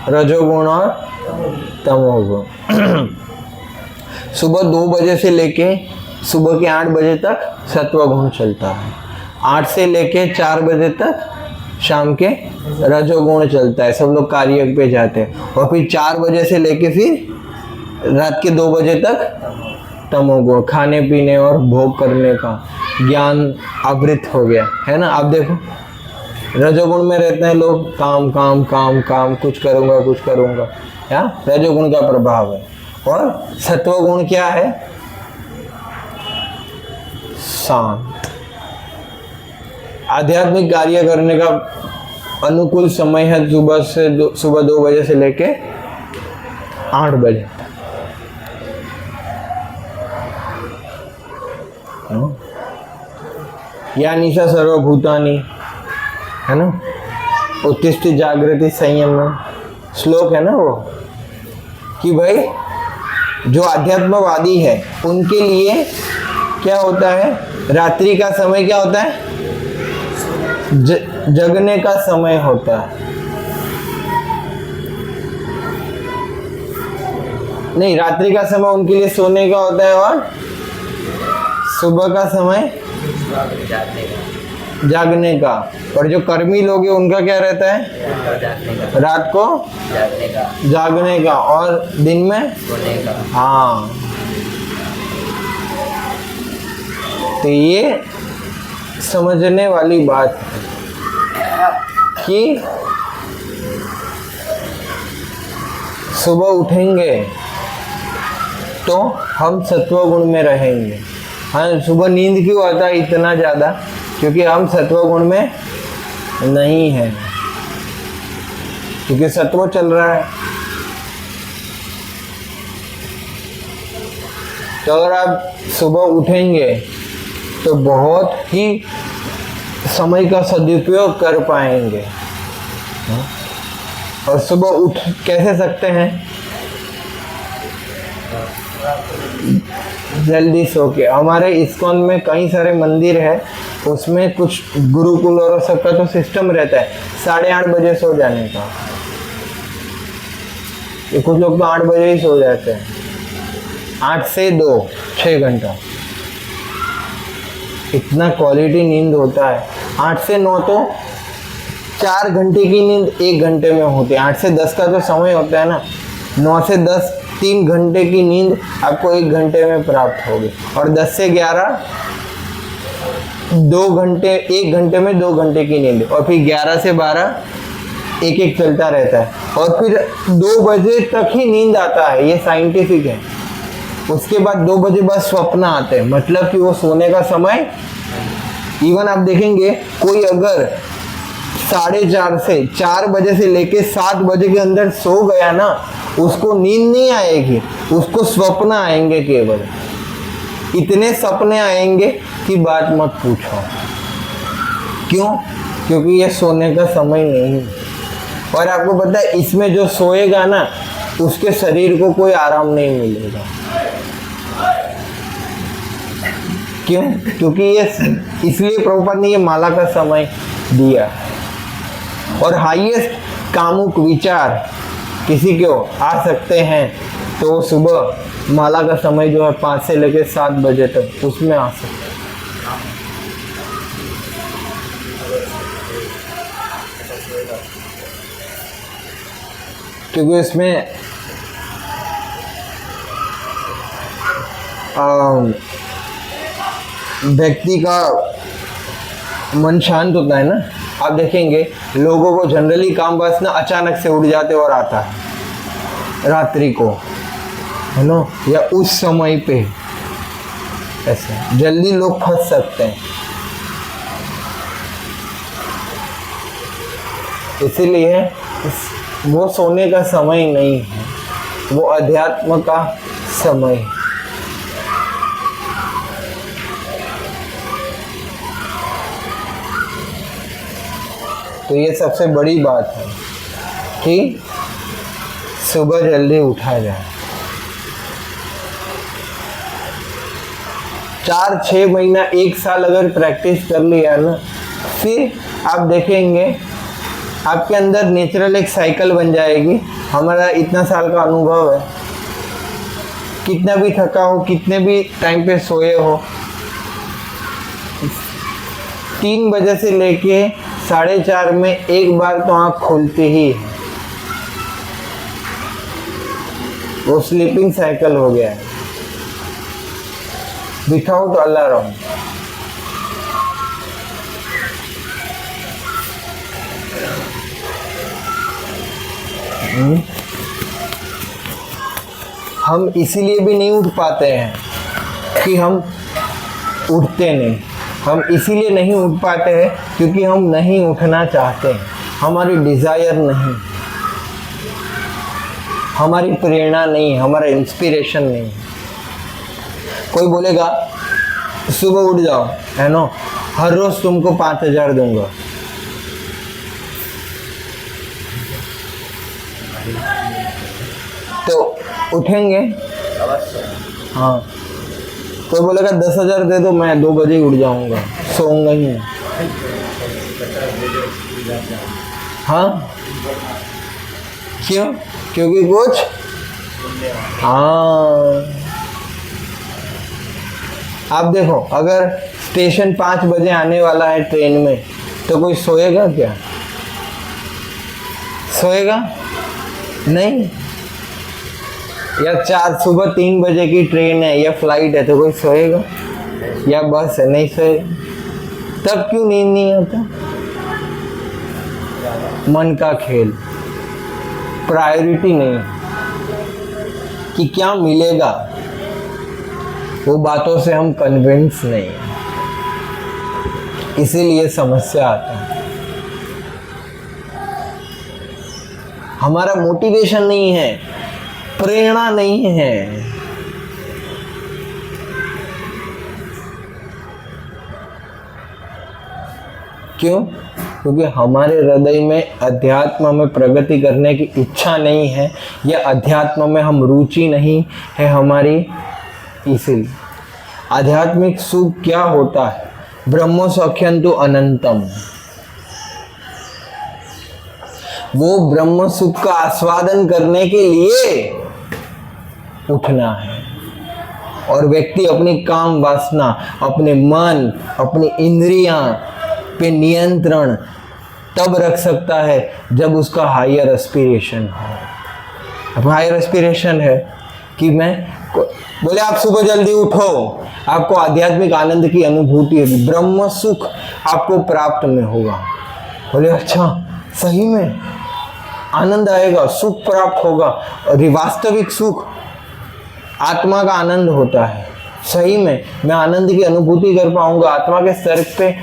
रजोगुण और तमोगुण। सुबह 2 बजे से लेके सुबह के 8 बजे तक सत्वगुण चलता है, 8 से लेके 4 बजे तक शाम के रजोगुण चलता है। सब लोग कार्य पे जाते हैं, और फिर 4 बजे से लेके फिर रात के 2 बजे तक तमोगुण, खाने पीने और भोग करने का ज्ञान आवृत हो गया है ना। आप देखो, रजोगुण में रहते हैं लोग, काम काम काम काम, कुछ करूंगा, या रजोगुण का प्रभाव है। और सत्वगुण क्या है? शांत, आध्यात्मिक कार्य करने का अनुकूल समय है सुबह 2 बजे से लेके 8 बजे तक। या निशा सर्वभूतानि, है ना, उत्तिष्ठ जागृति संयम श्लोक है ना वो, कि भाई जो आध्यात्मवादी है उनके लिए क्या होता है? रात्रि का समय क्या होता है? जगने का समय होता है। नहीं, रात्रि का समय उनके लिए सोने का होता है, और सुबह का समय जागने का। और जो कर्मी लोग हैं उनका क्या रहता है? रात को जागने का और दिन में सोने का। हाँ, तो ये समझने वाली बात है कि सुबह उठेंगे तो हम सत्वगुण में रहेंगे। हाँ, सुबह नींद क्यों आता है इतना ज़्यादा? क्योंकि हम सत्वगुण में नहीं हैं, क्योंकि सत्व चल रहा है। तो अगर आप सुबह उठेंगे तो बहुत ही समय का सदुपयोग कर पाएंगे। और सुबह उठ कैसे सकते हैं? जल्दी सो के। हमारे इस्कॉन में कई सारे मंदिर है, उसमें कुछ गुरुकुल और सबका तो सिस्टम रहता है 8:30 बजे सो जाने का। ये कुछ लोग तो 8 बजे ही सो जाते हैं। 8 से 2 6 घंटा इतना क्वालिटी नींद होता है। 8 से 9 तो 4 घंटे की नींद 1 घंटे में होती है। 8 से 10 का तो समय होता है ना, 9 से 10 3 घंटे की नींद आपको 1 घंटे में प्राप्त होगी। और 10 से 11 2 घंटे, 1 घंटे में 2 घंटे की नींद। और फिर 11 से 12 एक चलता रहता है। और फिर 2 बजे तक ही नींद आता है, ये साइंटिफिक है। उसके बाद 2 बजे बाद स्वप्न आते हैं, मतलब कि वो सोने का समय इवन आप देखेंगे कोई अगर 4:30 से 4 बजे से लेके 7 बजे के अंदर सो गया ना, उसको नींद नहीं आएगी, उसको स्वप्न आएंगे केवल। इतने सपने आएंगे कि बात मत पूछो। क्यों? क्योंकि ये सोने का समय नहीं है। और आपको पता है इसमें जो सोएगा ना उसके शरीर को कोई आराम नहीं मिलेगा। क्यों? क्योंकि ये इसलिए प्रभुपाद ने ये माला का समय दिया। और हाईएस्ट कामुक विचार किसी को आ सकते हैं तो सुबह माला का समय जो है 5 से लेकर 7 बजे तक उसमें आ सकते हैं। क्योंकि इसमें व्यक्ति का मन शांत होता है ना। आप देखेंगे लोगों को जनरली काम वासना अचानक से उड़ जाते और आता है रात्रि को, है ना, या उस समय पे ऐसे जल्दी लोग फंस सकते हैं। इसीलिए वो सोने का समय नहीं है, वो अध्यात्म का समय है। तो ये सबसे बड़ी बात है कि सुबह जल्दी उठा जाए। 4-6 महीना 1 साल अगर प्रैक्टिस कर लिया ना, फिर आप देखेंगे आपके अंदर नेचुरल एक साइकिल बन जाएगी। हमारा इतना साल का अनुभव है, कितना भी थका हो, कितने भी टाइम पे सोए हो, 3 बजे से लेके 4:30 में एक बार तो आँख खुलती ही है। वो स्लीपिंग साइकिल हो गया है विथआउट अलार्म। हम इसीलिए भी नहीं उठ पाते हैं कि हम उठते नहीं। हम इसीलिए नहीं उठ पाते हैं क्योंकि हम नहीं उठना चाहते हैं। हमारी डिज़ायर नहीं, हमारी प्रेरणा नहीं, हमारा इंस्पिरेशन नहीं। कोई बोलेगा सुबह उठ जाओ, है ना, हर रोज तुमको 5,000 दूंगा। तो उठेंगे? हाँ। कोई बोलेगा 10,000 दे दो, मैं 2 बजे उठ जाऊंगा, सोऊंगा ही नहीं। हाँ, क्यों? क्योंकि कुछ आप देखो, अगर स्टेशन 5 बजे आने वाला है ट्रेन में, तो कोई सोएगा क्या? सोएगा नहीं। या सुबह 3 बजे की ट्रेन है या फ्लाइट है, तो कोई सोएगा? या बस है, नहीं सोएगा। तब क्यों नींद नहीं आता? मन का खेल, प्रायोरिटी नहीं कि क्या मिलेगा, वो बातों से हम कन्विंस नहीं, इसीलिए समस्या आता है। हमारा मोटिवेशन नहीं है, प्रेरणा नहीं है। क्यों? क्योंकि हमारे हृदय में अध्यात्म में प्रगति करने की इच्छा नहीं है, या अध्यात्म में हम रुचि नहीं है हमारी। इसीलिए आध्यात्मिक सुख क्या होता है? ब्रह्म सौख्यंतु अनंतम। वो ब्रह्म सुख का आस्वादन करने के लिए उठना है। और व्यक्ति अपनी काम वासना, अपने मन, अपनी इंद्रियां पे नियंत्रण तब रख सकता है जब उसका हायर एस्पिरेशन हो। अब हायर एस्पिरेशन है कि मैं बोले आप सुबह जल्दी उठो, आपको आध्यात्मिक आनंद की अनुभूति होगी, ब्रह्म सुख आपको प्राप्त में होगा। बोले अच्छा, सही में आनंद आएगा, सुख प्राप्त होगा। और वास्तविक सुख आत्मा का आनंद होता है, सही में मैं आनंद की अनुभूति कर पाऊंगा, आत्मा के स्तर पे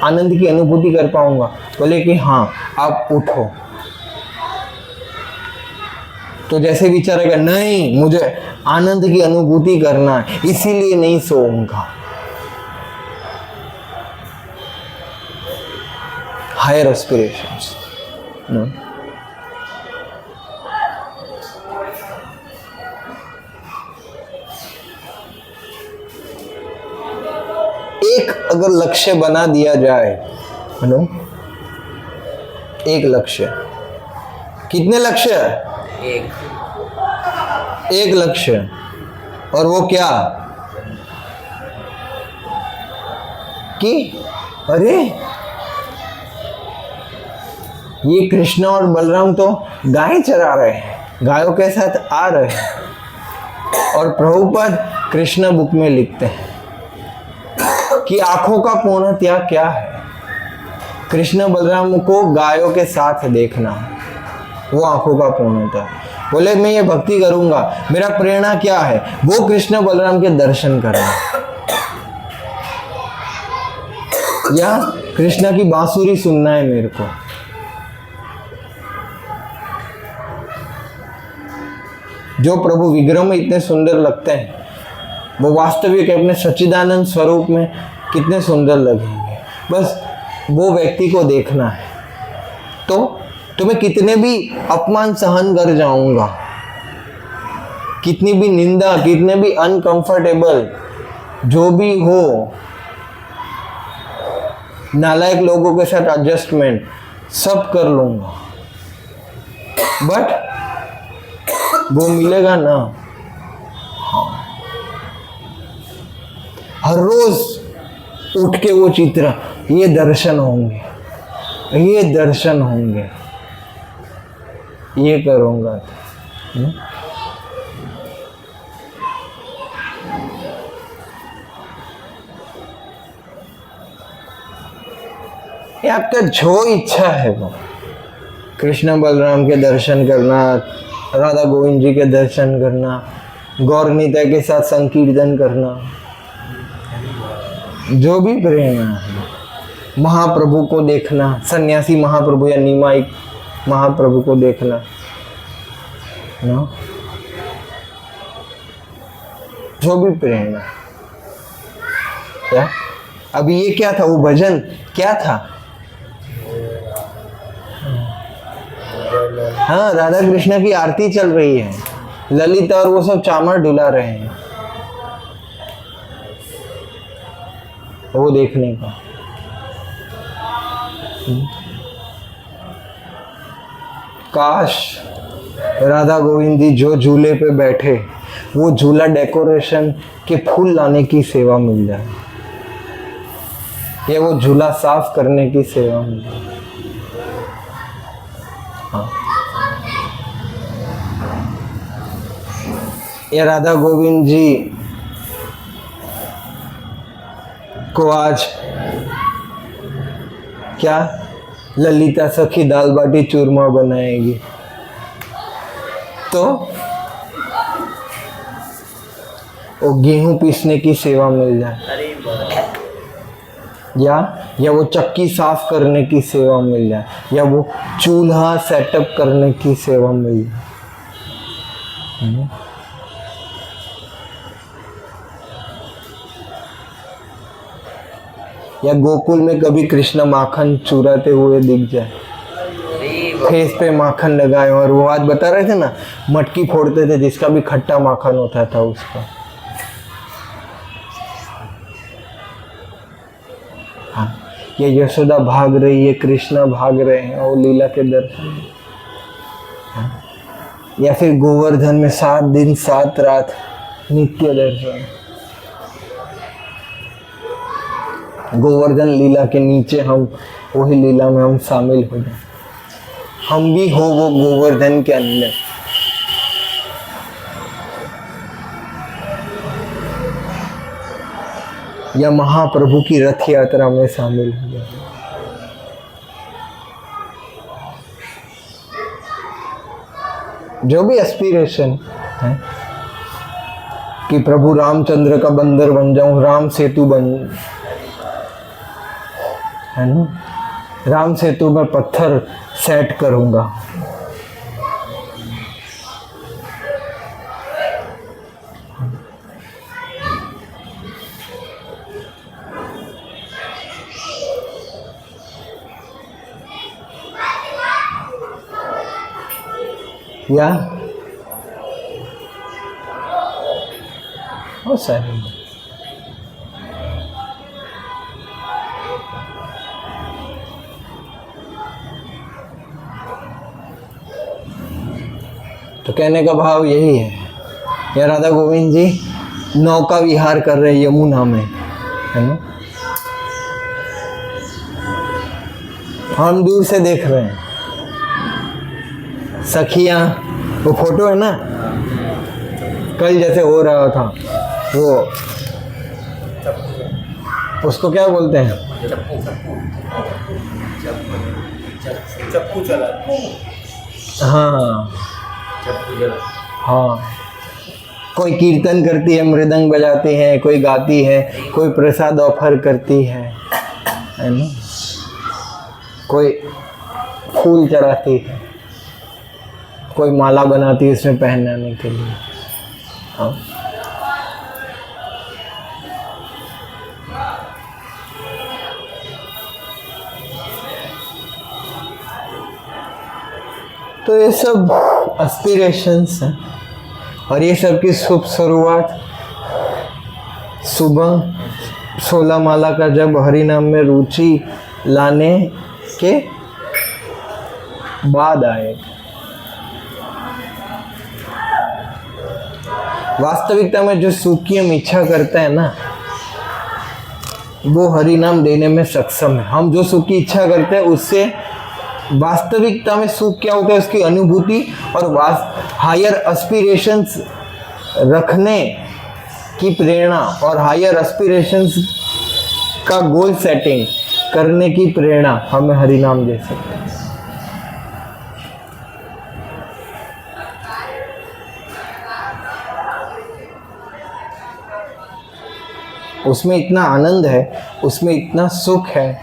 आनंद की अनुभूति कर पाऊंगा? बोले कि हाँ, आप उठो। तो जैसे विचारेगा नहीं, मुझे आनंद की अनुभूति करना है, इसीलिए नहीं सोऊंगा। Higher aspirations. एक अगर लक्ष्य बना दिया जाए, है ना, एक लक्ष्य, कितने लक्ष्य? एक लक्ष्य। और वो क्या कि अरे ये कृष्ण और बलराम तो गाय चरा रहे हैं, गायों के साथ आ रहे हैं। और प्रभुपाद कृष्ण बुक में लिखते हैं कि आंखों का पूर्ण त्याग क्या है? कृष्ण बलराम को गायों के साथ देखना, वो आंखों का पूर्णता। बोले मैं ये भक्ति करूंगा, मेरा प्रेरणा क्या है? वो कृष्ण बलराम के दर्शन करना, या कृष्ण की बांसुरी सुनना है मेरे को। जो प्रभु विग्रह में इतने सुंदर लगते हैं, वो वास्तविक अपने सच्चिदानंद स्वरूप में कितने सुंदर लगेंगे। बस वो व्यक्ति को देखना है। तो मैं कितने भी अपमान सहन कर जाऊंगा, कितनी भी निंदा, कितने भी अनकंफर्टेबल जो भी हो, नालायक लोगों के साथ एडजस्टमेंट सब कर लूंगा, बट वो मिलेगा ना। हाँ, हर रोज उठ के वो चित्र, ये दर्शन होंगे, ये दर्शन होंगे, ये करूंगा। ये आपका जो इच्छा है, वो कृष्ण बलराम के दर्शन करना, राधा गोविंद जी के दर्शन करना, गौर निताई के साथ संकीर्तन करना, जो भी प्रेरणा है, महाप्रभु को देखना, सन्यासी महाप्रभु या निमाई महाप्रभु को देखना ना, जो भी प्रेरणा। क्या अभी ये क्या था? वो भजन क्या था? हाँ, राधा कृष्ण की आरती चल रही है, ललिता और वो सब चामर डुला रहे हैं, वो देखने का। काश राधा गोविंद जी जो झूले पे बैठे, वो झूला डेकोरेशन के फूल लाने की सेवा मिल जाए, या वो झूला साफ करने की सेवा मिल जाए। हाँ, या राधा गोविंद जी को आज क्या ललिता सखी दाल बाटी चूरमा बनाएगी, तो वो गेहूं पीसने की सेवा मिल जाए, या वो चक्की साफ करने की सेवा मिल जाए, या वो चूल्हा सेटअप करने की सेवा मिल जाए। या गोकुल में कभी कृष्ण माखन चुराते हुए दिख जाए, फेस पे माखन लगाए। और वो आज बता रहे थे ना, मटकी फोड़ते थे, जिसका भी खट्टा माखन होता था उसका। हाँ, ये यशोदा भाग रही है, कृष्णा भाग रहे हैं, वो लीला के दर्शन। हाँ, या फिर गोवर्धन में 7 दिन 7 रात नित्य दर्शन। गोवर्धन लीला के नीचे हम वही लीला में हम शामिल हो जाए, हम भी हो वो गोवर्धन के अंदर। या महाप्रभु की रथ यात्रा में शामिल हो जाए। जो भी एस्पिरेशन है, कि प्रभु रामचंद्र का बंदर बन जाऊं, राम सेतु बन, है ना, राम सेतु में पत्थर सेट करूंगा। या वो सारी तो कहने का भाव यही है, या राधा गोविंद जी नौका विहार कर रहे यमुना में, है ना, हम दूर से देख रहे हैं। सखियां, वो फोटो है ना, कल जैसे हो रहा था, वो उसको क्या बोलते हैं, चप्पू चला, हाँ चप्पू चला, हाँ, कोई कीर्तन करती है, मृदंग बजाती है, कोई गाती है, कोई प्रसाद ऑफर करती है ना, कोई फूल चढ़ाती है, कोई माला बनाती है इसमें पहनाने के लिए। हाँ, तो ये सब एस्पिरेशंस हैं, और ये सब की शुभ शुरुआत सुबह 16 माला का जब हरि नाम में रुचि लाने के बाद आए। वास्तविकता में जो सुख की हम इच्छा करते हैं ना, वो हरि नाम देने में सक्षम है। हम जो सुख की इच्छा करते हैं उससे वास्तविकता में सुख क्या होता है, उसकी अनुभूति और हायर एस्पिरेशंस रखने की प्रेरणा और हायर एस्पिरेशंस का गोल सेटिंग करने की प्रेरणा हमें हरि नाम दे सकते हैं। उसमें इतना आनंद है, उसमें इतना सुख है,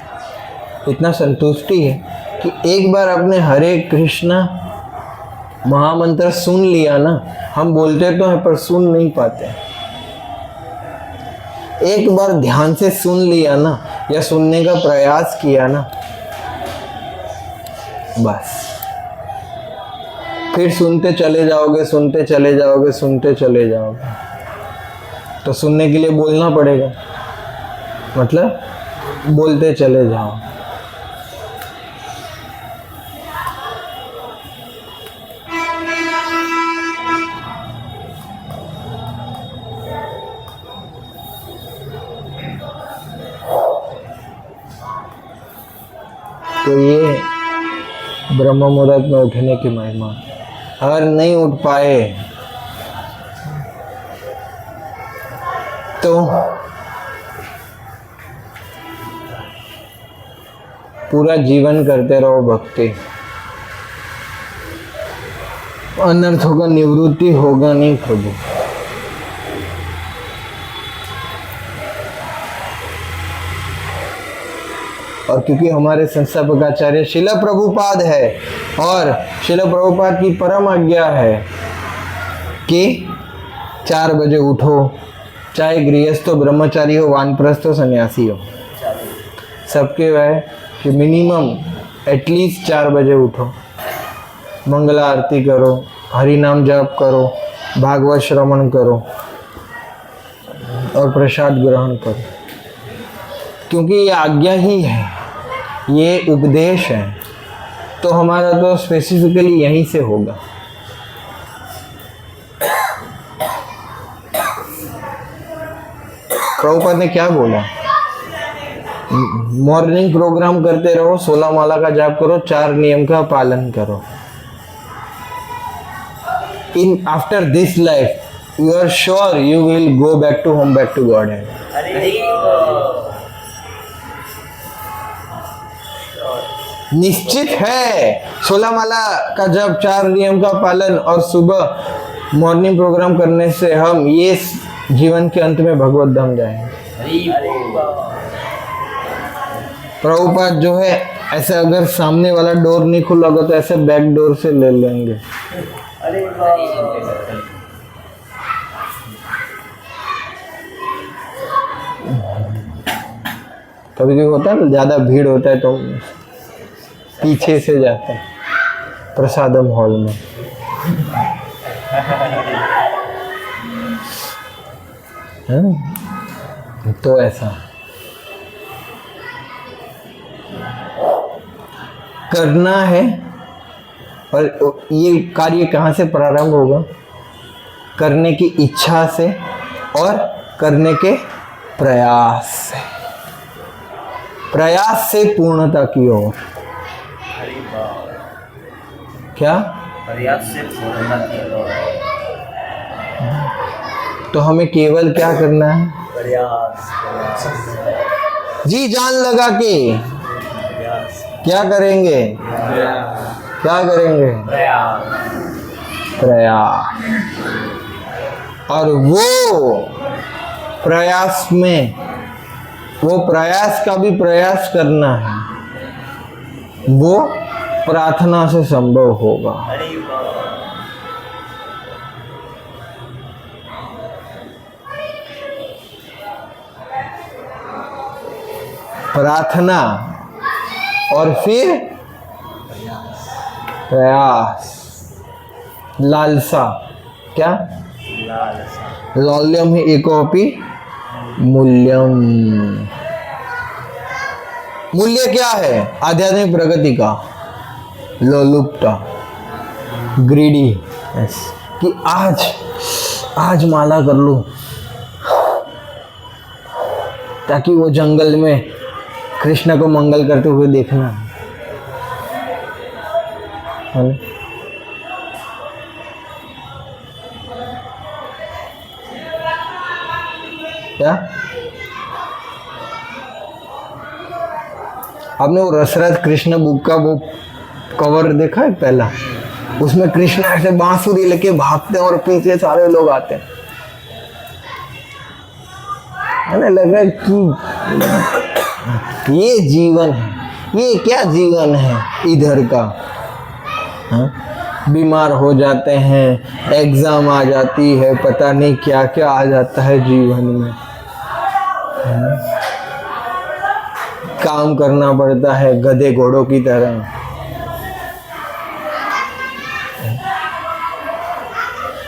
इतना संतुष्टि है कि एक बार आपने हरे कृष्णा महामंत्र सुन लिया ना, हम बोलते तो हैं पर सुन नहीं पाते। एक बार ध्यान से सुन लिया ना, या सुनने का प्रयास किया ना, बस फिर सुनते चले जाओगे, सुनते चले जाओगे, सुनते चले जाओगे। तो सुनने के लिए बोलना पड़ेगा, मतलब बोलते चले जाओ। तो ये ब्रह्म मुहूर्त में उठने की महिमा। अगर नहीं उठ पाए तो पूरा जीवन करते रहो भक्ति, अनर्थों का निवृत्ति होगा नहीं प्रभु। और क्योंकि हमारे संस्थापक आचार्य शिला प्रभुपाद है और शिला प्रभुपाद की परम आज्ञा है कि 4 बजे उठो, चाहे गृहस्थ हो, ब्रह्मचारी हो, वानप्रस्थ हो, सन्यासी हो, सबके वह कि मिनिमम एटलीस्ट 4 बजे उठो, मंगला आरती करो, हरि नाम जाप करो, भागवत श्रवण करो और प्रसाद ग्रहण करो। क्योंकि ये आज्ञा ही है, ये उपदेश है, तो हमारा तो स्पेसिफिकली यहीं से होगा। प्रभुपाद ने क्या बोला, मॉर्निंग प्रोग्राम करते रहो, 16 माला का जाप करो, 4 नियम का पालन करो। In after this life you are sure you will go back to home, back to God है। निश्चित है 16 माला का जब 4 नियम का पालन और सुबह मॉर्निंग प्रोग्राम करने से हम ये जीवन के अंत में भगवत धाम जाएंगे। प्रभुपाद जो है ऐसे अगर सामने वाला डोर नहीं खुला होगा तो ऐसे बैक डोर से ले लेंगे। कभी कभी होता है ना, ज्यादा भीड़ होता है तो पीछे से जाते हैं प्रसादम हॉल में। तो ऐसा करना है। और ये कार्य कहाँ से प्रारंभ होगा? करने की इच्छा से और करने के प्रयास से, प्रयास से पूर्णता की ओर। क्या प्रयास से पूर्णता की ओर। तो हमें केवल क्या करना है? प्रयास जी जान लगा के क्या करेंगे? क्या करेंगे? प्रयास। और वो प्रयास में, वो प्रयास का भी प्रयास करना है, वो प्रार्थना से संभव होगा। प्रार्थना और फिर प्रयास। लालसा। क्या? लौल्यम ही एकोपि मूल्यम। मूल्य क्या है आध्यात्मिक प्रगति का? लोलुपता, ग्रीडी, कि आज माला कर लो ताकि वो जंगल में कृष्ण को मंगल करते हुए देखना है ना? क्या आपने वो रसराज कृष्ण बुक का वो कवर देखा है पहला? उसमें कृष्ण ऐसे बांसुरी लेके भागते हैं और पीछे सारे लोग आते हैं, है ना? लग रहा है कि ये जीवन है, ये क्या जीवन है इधर का? हाँ? बीमार हो जाते हैं, एग्जाम आ जाती है, पता नहीं क्या क्या आ जाता है जीवन में, काम करना पड़ता है गधे घोड़ों की तरह।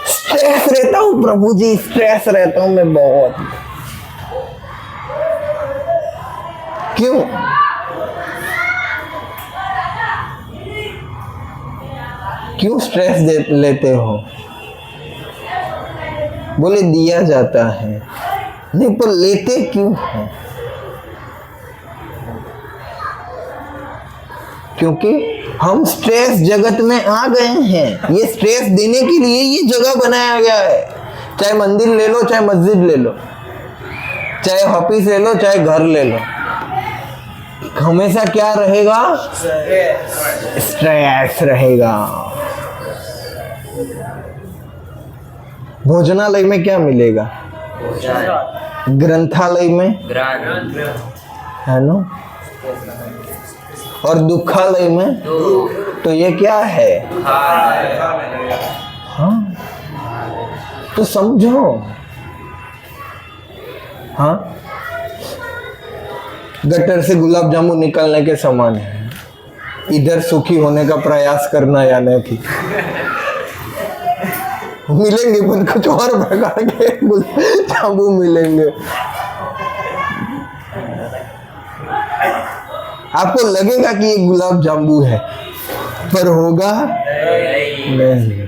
स्ट्रेस रहता हूँ प्रभु जी, स्ट्रेस रहता हूँ मैं बहुत। क्यों? क्यों स्ट्रेस लेते हो? बोले दिया जाता है, नहीं पर लेते क्यों हो? क्योंकि हम स्ट्रेस जगत में आ गए हैं। ये स्ट्रेस देने के लिए ये जगह बनाया गया है। चाहे मंदिर ले लो, चाहे मस्जिद ले लो, चाहे ऑफिस ले लो, चाहे घर ले लो, हमेशा क्या रहेगा? स्ट्रेस रहेगा। भोजनालय में क्या मिलेगा? ग्रंथालय में है ना? और दुखालय में तो ये क्या है? हाँ तो समझो। हाँ गटर से गुलाब जामुन निकलने के समान है। इधर सुखी होने का प्रयास करना या नहीं। मिलेंगे पर कुछ और प्रकार के गुलाब जामुन मिलेंगे। आपको लगेगा कि ये गुलाब जामुन है, पर होगा नहीं।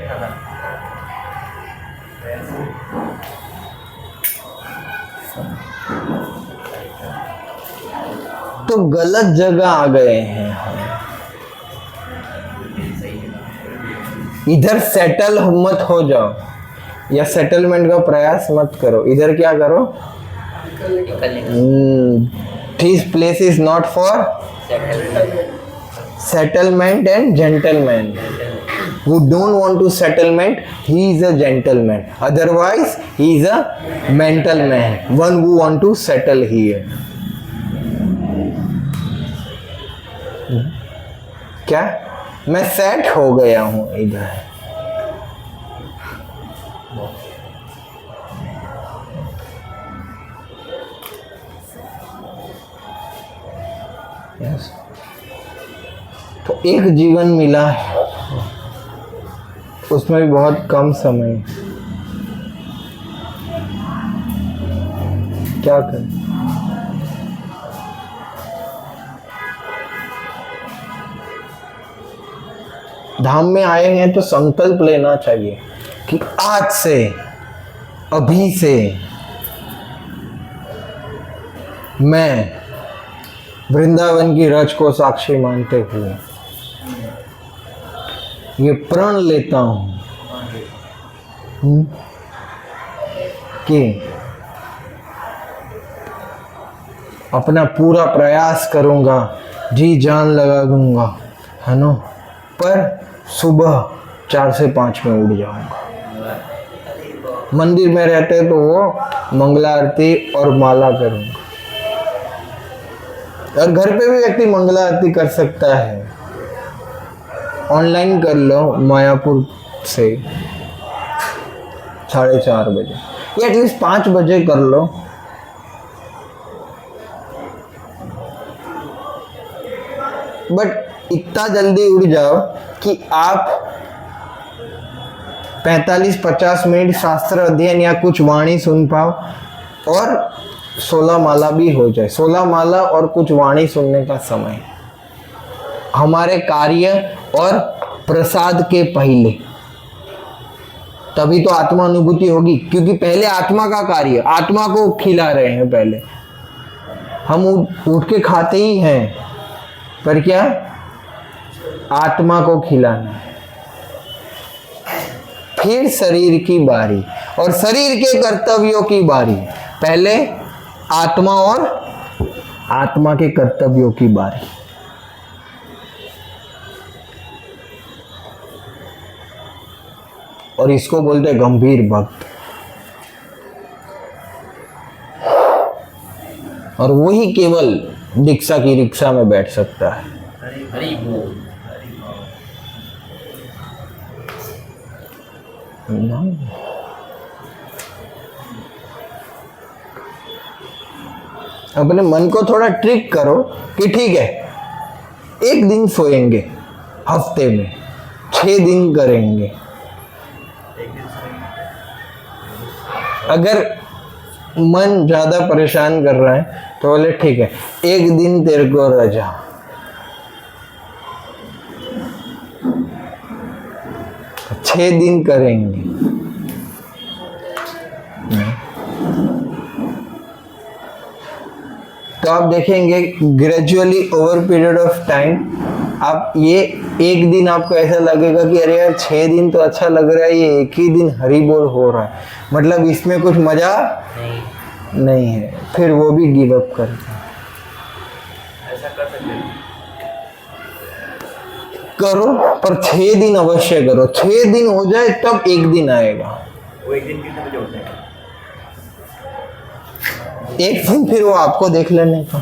तो गलत जगह आ गए हैं हम। इधर सेटल मत हो जाओ या सेटलमेंट का प्रयास मत करो। इधर क्या करो? This place is not for settlement and gentleman. who don't want to settlement, he is a gentleman. Otherwise, he is a mental man. One who want to settle here. क्या मैं सेट हो गया हूं इधर. Yes. तो एक जीवन मिला है, उसमें भी बहुत कम समय. क्या करें? धाम में आए हैं तो संकल्प लेना चाहिए कि आज से, अभी से मैं वृंदावन की रज को साक्षी मानते हुए ये प्रण लेता हूं कि अपना पूरा प्रयास करूंगा, जी जान लगा दूंगा, है ना, पर सुबह 4 से 5 में उठ जाऊंगा. मंदिर में रहते तो वो मंगला आरती और माला करूंगा. और घर पे भी व्यक्ति मंगला आरती कर सकता है, ऑनलाइन कर लो मायापुर से 4:30 बजे या एटलीस्ट 5 बजे कर लो. बट इतना जल्दी उठ जाओ कि आप 45-50 मिनट शास्त्र अध्ययन या कुछ वाणी सुन पाओ और 16 माला भी हो जाए. 16 माला और कुछ वाणी सुनने का समय हमारे कार्य और प्रसाद के पहले, तभी तो आत्मा अनुभूति होगी. क्योंकि पहले आत्मा का कार्य, आत्मा को खिला रहे हैं. पहले हम उठ के खाते ही हैं, पर क्या आत्मा को खिलाना है. फिर शरीर की बारी और शरीर के कर्तव्यों की बारी. पहले आत्मा और आत्मा के कर्तव्यों की बारी. और इसको बोलते गंभीर भक्त. और वही केवल दीक्षा की रिक्शा में बैठ सकता है. हरि बोल. अपने मन को थोड़ा ट्रिक करो कि ठीक है, एक दिन सोएंगे हफ्ते में, 6 दिन करेंगे. अगर मन ज्यादा परेशान कर रहा है तो बोले ठीक है, एक दिन तेरे को रजा. 6 दिन करेंगे. तो आप देखेंगे gradually over period of time आप ये एक दिन आपको ऐसा लगेगा कि अरे यार 6 दिन तो अच्छा लग रहा है, ये एक ही दिन हरि बोल हो रहा है, मतलब इसमें कुछ मजा नहीं है. फिर वो भी गिव अप करते हैं. ऐसा कर सकते हैं. करो, पर 6 दिन अवश्य करो. 6 दिन हो जाए तब एक दिन आएगा. वो एक दिन कितने बजे उठते हैं? एक दिन फिर वो आपको देख लेने का.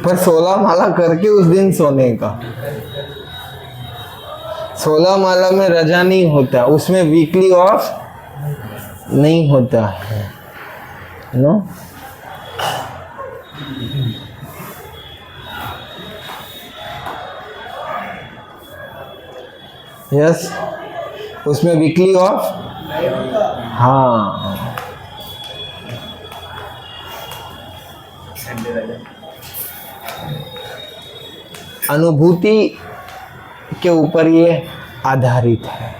पर 16 माला करके उस दिन सोने का. 16 माला में रजा नहीं होता, उसमें वीकली ऑफ नहीं होता है, नो. यस, उसमें वीकली ऑफ. हाँ, अनुभूति के ऊपर ये आधारित है.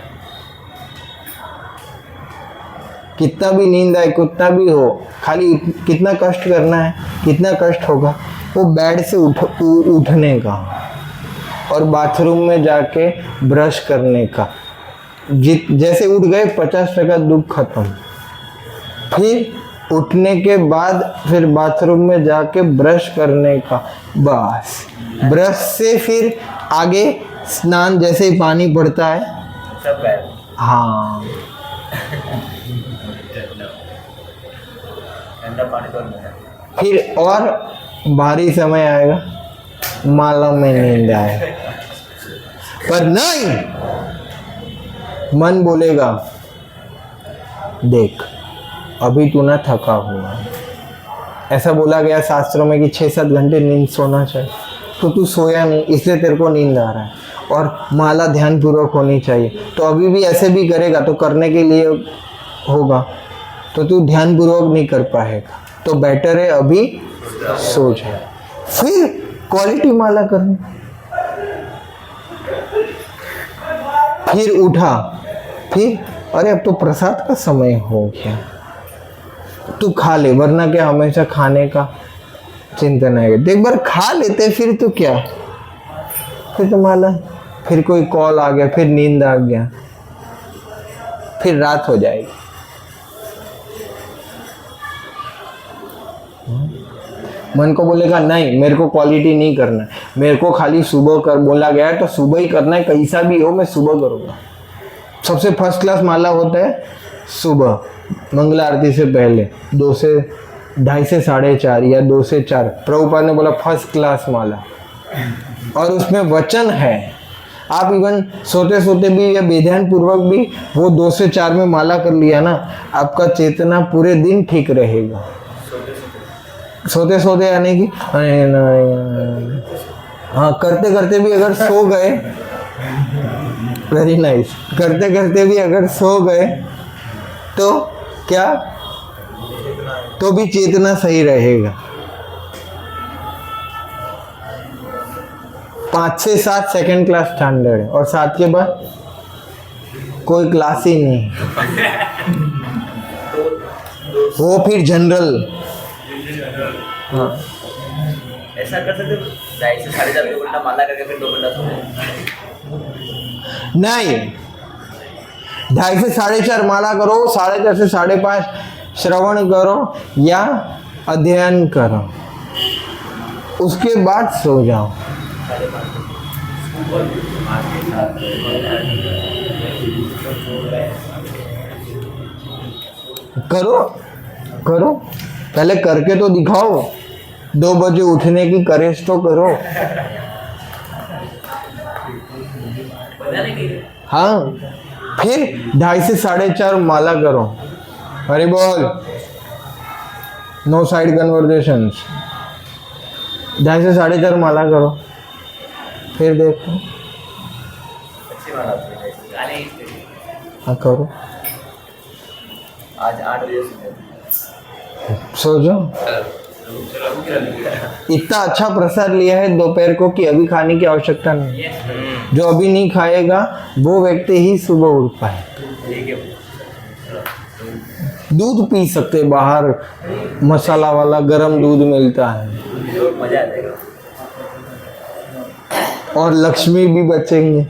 कितना भी नींद आए, कितना भी हो, खाली कितना कष्ट करना है, कितना कष्ट होगा वो बेड से उठने का और बाथरूम में जाके ब्रश करने का. जैसे उठ गए 50% दुख खत्म. फिर उठने के बाद फिर बाथरूम में जाके ब्रश करने का, बस ब्रश से फिर आगे स्नान, जैसे ही पानी पड़ता है सब गायब। हाँ ठंडा पानी तो नहीं है। फिर और भारी समय आएगा, माला में नींद आए, पर नहीं, मन बोलेगा देख अभी तू ना थका हुआ है। ऐसा बोला गया शास्त्रों में कि 6-7 घंटे नींद सोना चाहिए, तो तू सोया नहीं इसलिए तेरे को नींद आ रहा है, और माला ध्यान पूर्वक होनी चाहिए, तो अभी भी ऐसे भी करेगा तो करने के लिए होगा, तो तू ध्यान पूर्वक नहीं कर पाएगा, तो बेटर है अभी सो जाए। फिर क्वालिटी माला करनी, फिर उठा, फिर अरे अब तो प्रसाद का समय हो गया, तू खा ले, वरना क्या हमेशा खाने का चिंतन है। एक बार खा लेते फिर तो क्या, फिर तो माला, फिर कोई कॉल आ गया, फिर नींद आ गया, फिर रात हो जाएगी। मन को बोलेगा नहीं मेरे को क्वालिटी नहीं करना है, मेरे को खाली सुबह कर बोला गया है तो सुबह ही करना है, कैसा भी हो मैं सुबह करूँगा। सबसे फर्स्ट क्लास माला होता है सुबह मंगला आरती से पहले 2 से 2:30 से 4:30 या 2 से 4, प्रभुपाद ने बोला फर्स्ट क्लास माला, और उसमें वचन है आप इवन सोते सोते भी या बेध्यान पूर्वक भी वो 2 से 4 में माला कर लिया ना, आपका चेतना पूरे दिन ठीक रहेगा। सोते सोते यानी कि हाँ करते करते भी अगर सो गए, वेरी नाइस, करते करते भी अगर सो गए तो क्या, तो भी चेतना सही रहेगा। 5 से 7 सेकंड क्लास स्टैंडर्ड है, और 7 के बाद कोई क्लास ही नहीं, वो फिर जनरल। हाँ ऐसा कर सकते 2:30 से 4:30 2 घंटा माला करके फिर 2 घंटा सो जाए। नहीं, 2:30 से 4:30 माला करो, 4:30 से 5:30 श्रवण करो या अध्ययन करो, उसके बाद सो जाओ। करो करो, पहले करके तो दिखाओ, 2 बजे उठने की करेज तो करो। हाँ, फिर 2:30 से 4:30 माला करो, हरि बोल, नो साइड कन्वर्सेशंस। 2:30 से 4:30 माला करो, फिर देखो। अच्छी माला आपने गाने इसलिए। हाँ करो, आज 8 बजे सो जाओ। इतना अच्छा प्रसाद लिया है दोपहर को कि अभी खाने की आवश्यकता नहीं। जो अभी नहीं खाएगा वो व्यक्ति ही सुबह उठ पाए। ठीक है, दूध पी सकते, बाहर मसाला वाला गरम दूध मिलता है, मजा आ जाएगा। और लक्ष्मी भी बचेंगे।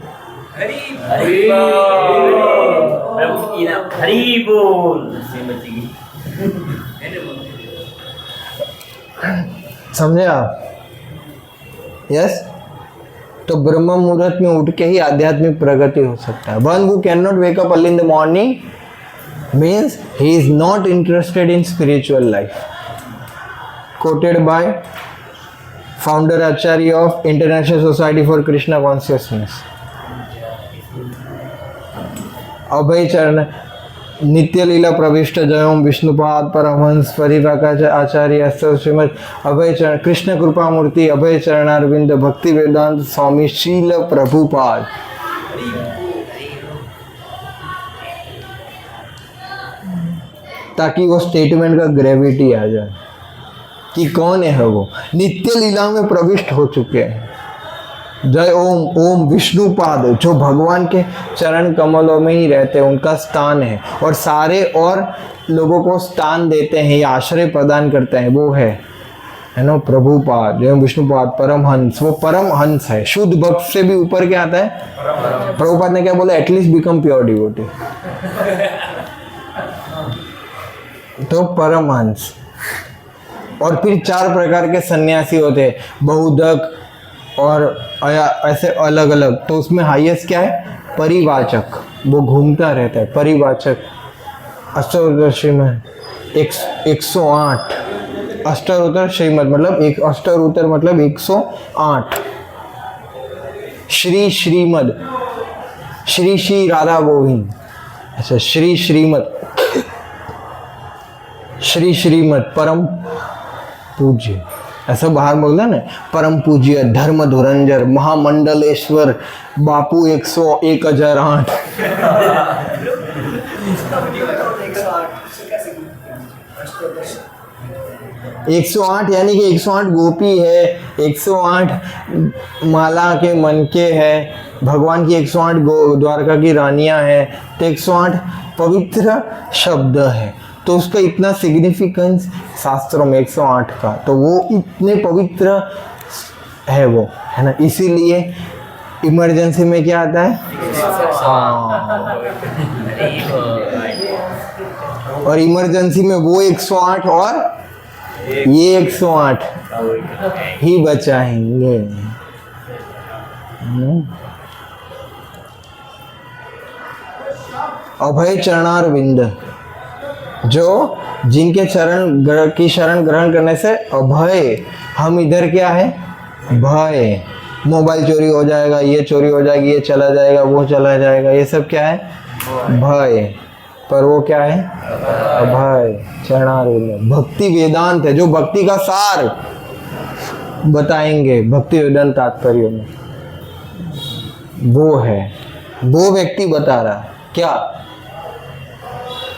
हरी बोल, हरी बोल से बचेगी। समझे आप? यस। तो ब्रह्म मुहूर्त में उठ के ही आध्यात्मिक प्रगति हो सकता है। One who can not wake up early in the morning means he is not interested in spiritual life. Quoted by founder Acharya of International Society for Krishna Consciousness. अभय चरण नित्य लीला प्रविष्ट जयम विष्णुपाद परमहंस परिव्राकाच आचार्य श्रीमद अभय चरण कृष्ण कृपा मूर्ति अभय चरणारविंद भक्ति वेदांत स्वामी शील प्रभुपाद। ताकि वो स्टेटमेंट का ग्रेविटी आ जाए कि कौन है वो, नित्य लीला में प्रविष्ट हो चुके हैं। जय ओम, ओम विष्णुपाद, जो भगवान के चरण कमलों में ही रहते हैं, उनका स्थान है और सारे और लोगों को स्थान देते हैं या आश्रय प्रदान करते हैं, वो है ना प्रभुपाद, जय विष्णुपाद परमहंस। वो परमहंस है, शुद्ध भक्त से भी ऊपर क्या आता है? प्रभुपाद ने क्या बोला? At least become pure devotee. तो परमहंस और फिर 4 प्रकार के सन्यासी होते हैं, बहुधक और ऐसे अलग अलग। तो उसमें हाईएस्ट क्या है? परिवाचक, वो घूमता रहता है, परिवाचक। अष्टोत्तर श्रीमद 108, अष्टोत्तर श्रीमद मतलब एक अष्टोत्तर मतलब 108। श्री श्रीमद, श्री श्री राधा गोविंद, अच्छा श्री श्रीमद, श्री श्रीमद परम पूज्य, ऐसा बाहर बोलता है ना, परम पूज्य धर्म धुरंजर महामंडलेश्वर बापू 1008। 108 यानी कि 108 गोपी है, 108 माला के मनके है, भगवान की 108 द्वारका की रानियां हैं, तो 108 पवित्र शब्द है। तो उसका इतना सिग्निफिकेंस शास्त्रों में 108 का, तो वो इतने पवित्र है वो, है ना। इसीलिए इमरजेंसी में क्या आता है? और इमरजेंसी में वो 108 और ये 108 ही बचाएंगे। अभय चरणारविंद, जो जिनके चरण की शरण ग्रहण करने से अभय, हम इधर क्या है? भय। मोबाइल चोरी हो जाएगा, ये चोरी हो जाएगी, ये चला जाएगा, वो चला जाएगा, ये सब क्या है? भय। पर वो क्या है? अभय चरणारविंद। भक्ति वेदांत है, जो भक्ति का सार बताएंगे भक्ति वेदांत तात्पर्य में, वो है, वो व्यक्ति बता रहा है क्या?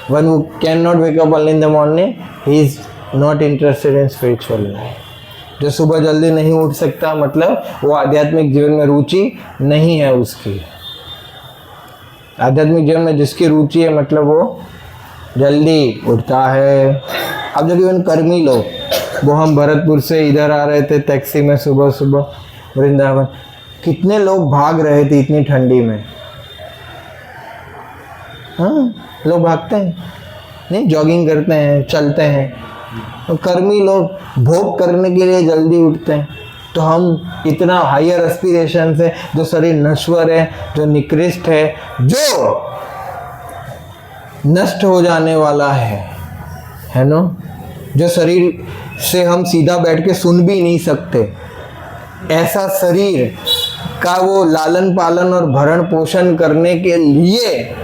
One who cannot wake up early in the morning, he is not interested in spiritual life. जो सुबह जल्दी नहीं उठ सकता, मतलब वो आध्यात्मिक जीवन में रुचि नहीं है उसकी। आध्यात्मिक जीवन में जिसकी रुचि है, मतलब वो जल्दी उठता है। अब जब इवन कर्मी लोग, वो हम भरतपुर से इधर आ रहे थे टैक्सी में सुबह सुबह वृंदावन, कितने लोग भाग रहे थे इतनी ठंडी में। हाँ, लोग भागते हैं, नहीं जॉगिंग करते हैं, चलते हैं। तो कर्मी लोग भोग करने के लिए जल्दी उठते हैं। तो हम इतना हायर एस्पिरेशन से, जो शरीर नश्वर है, जो निकृष्ट है, जो नष्ट हो जाने वाला है ना, जो शरीर से हम सीधा बैठ के सुन भी नहीं सकते, ऐसा शरीर का वो लालन पालन और भरण पोषण करने के लिए,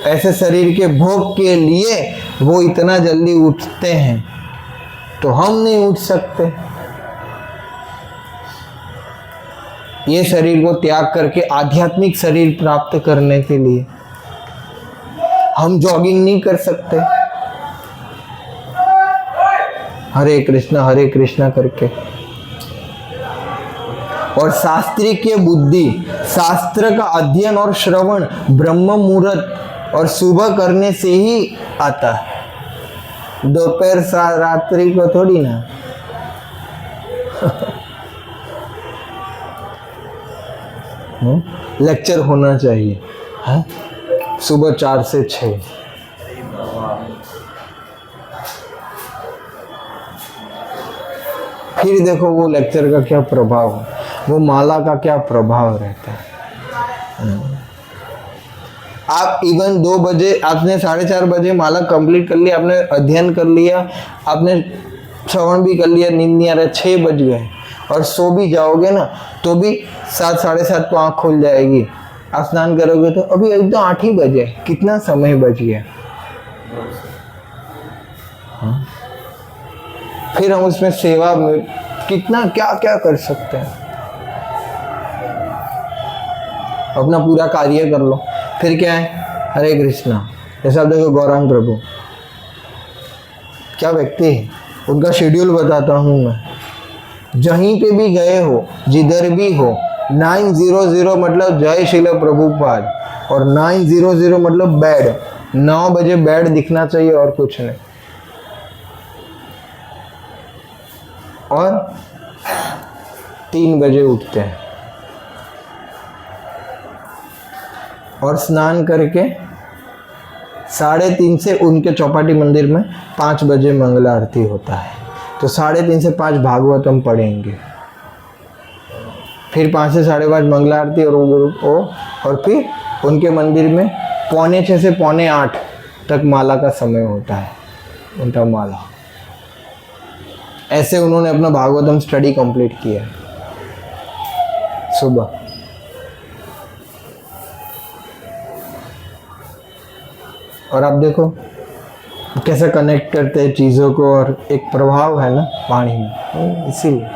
ऐसे शरीर के भोग के लिए वो इतना जल्दी उठते हैं, तो हम नहीं उठ सकते। ये शरीर को त्याग करके आध्यात्मिक शरीर प्राप्त करने के लिए हम जॉगिंग नहीं कर सकते हरे कृष्णा करके। और शास्त्री के बुद्धि, शास्त्र का अध्ययन और श्रवण ब्रह्म मुहूर्त और सुबह करने से ही आता है, दोपहर रात्रि को थोड़ी ना। लेक्चर होना चाहिए है? सुबह 4 से 6। फिर देखो वो लेक्चर का क्या प्रभाव है, वो माला का क्या प्रभाव रहता है। आप इवन 2 बजे, आपने 4:30 बजे माला कंप्लीट कर लिया, आपने अध्ययन कर लिया, आपने श्रवण भी कर लिया, नींद नहीं आ रहा, 6 बज गए और सो भी जाओगे ना, तो भी 7 साढ़े 7 को आँख खुल जाएगी। आप स्नान करोगे तो अभी एकदम 8 ही बजे, कितना समय बच गया। हाँ? फिर हम उसमें सेवा में कितना क्या क्या कर सकते हैं, अपना पूरा कार्य कर लो। फिर क्या है, हरे कृष्णा। जैसे आप देखो गौरांग प्रभु क्या व्यक्ति है, उनका शेड्यूल बताता हूँ मैं। जहीं पे भी गए हो, जिधर भी हो, 900 मतलब जय शिल प्रभुपाद, और 900 मतलब बेड, 9 बजे बेड दिखना चाहिए और कुछ नहीं। और 3 बजे उठते हैं और स्नान करके 3:30 से उनके चौपाटी मंदिर में 5 बजे मंगला आरती होता है। तो 3:30 से 5 भागवतम पढ़ेंगे, फिर 5 से 5:30 मंगला आरती और फिर उनके मंदिर में 7:45 से 7:45 तक माला का समय होता है, उनका माला। ऐसे उन्होंने अपना भागवतम स्टडी कंप्लीट किया है सुबह। और आप देखो कैसे कनेक्ट करते हैं चीज़ों को, और एक प्रभाव है ना वाणी में, इसीलिए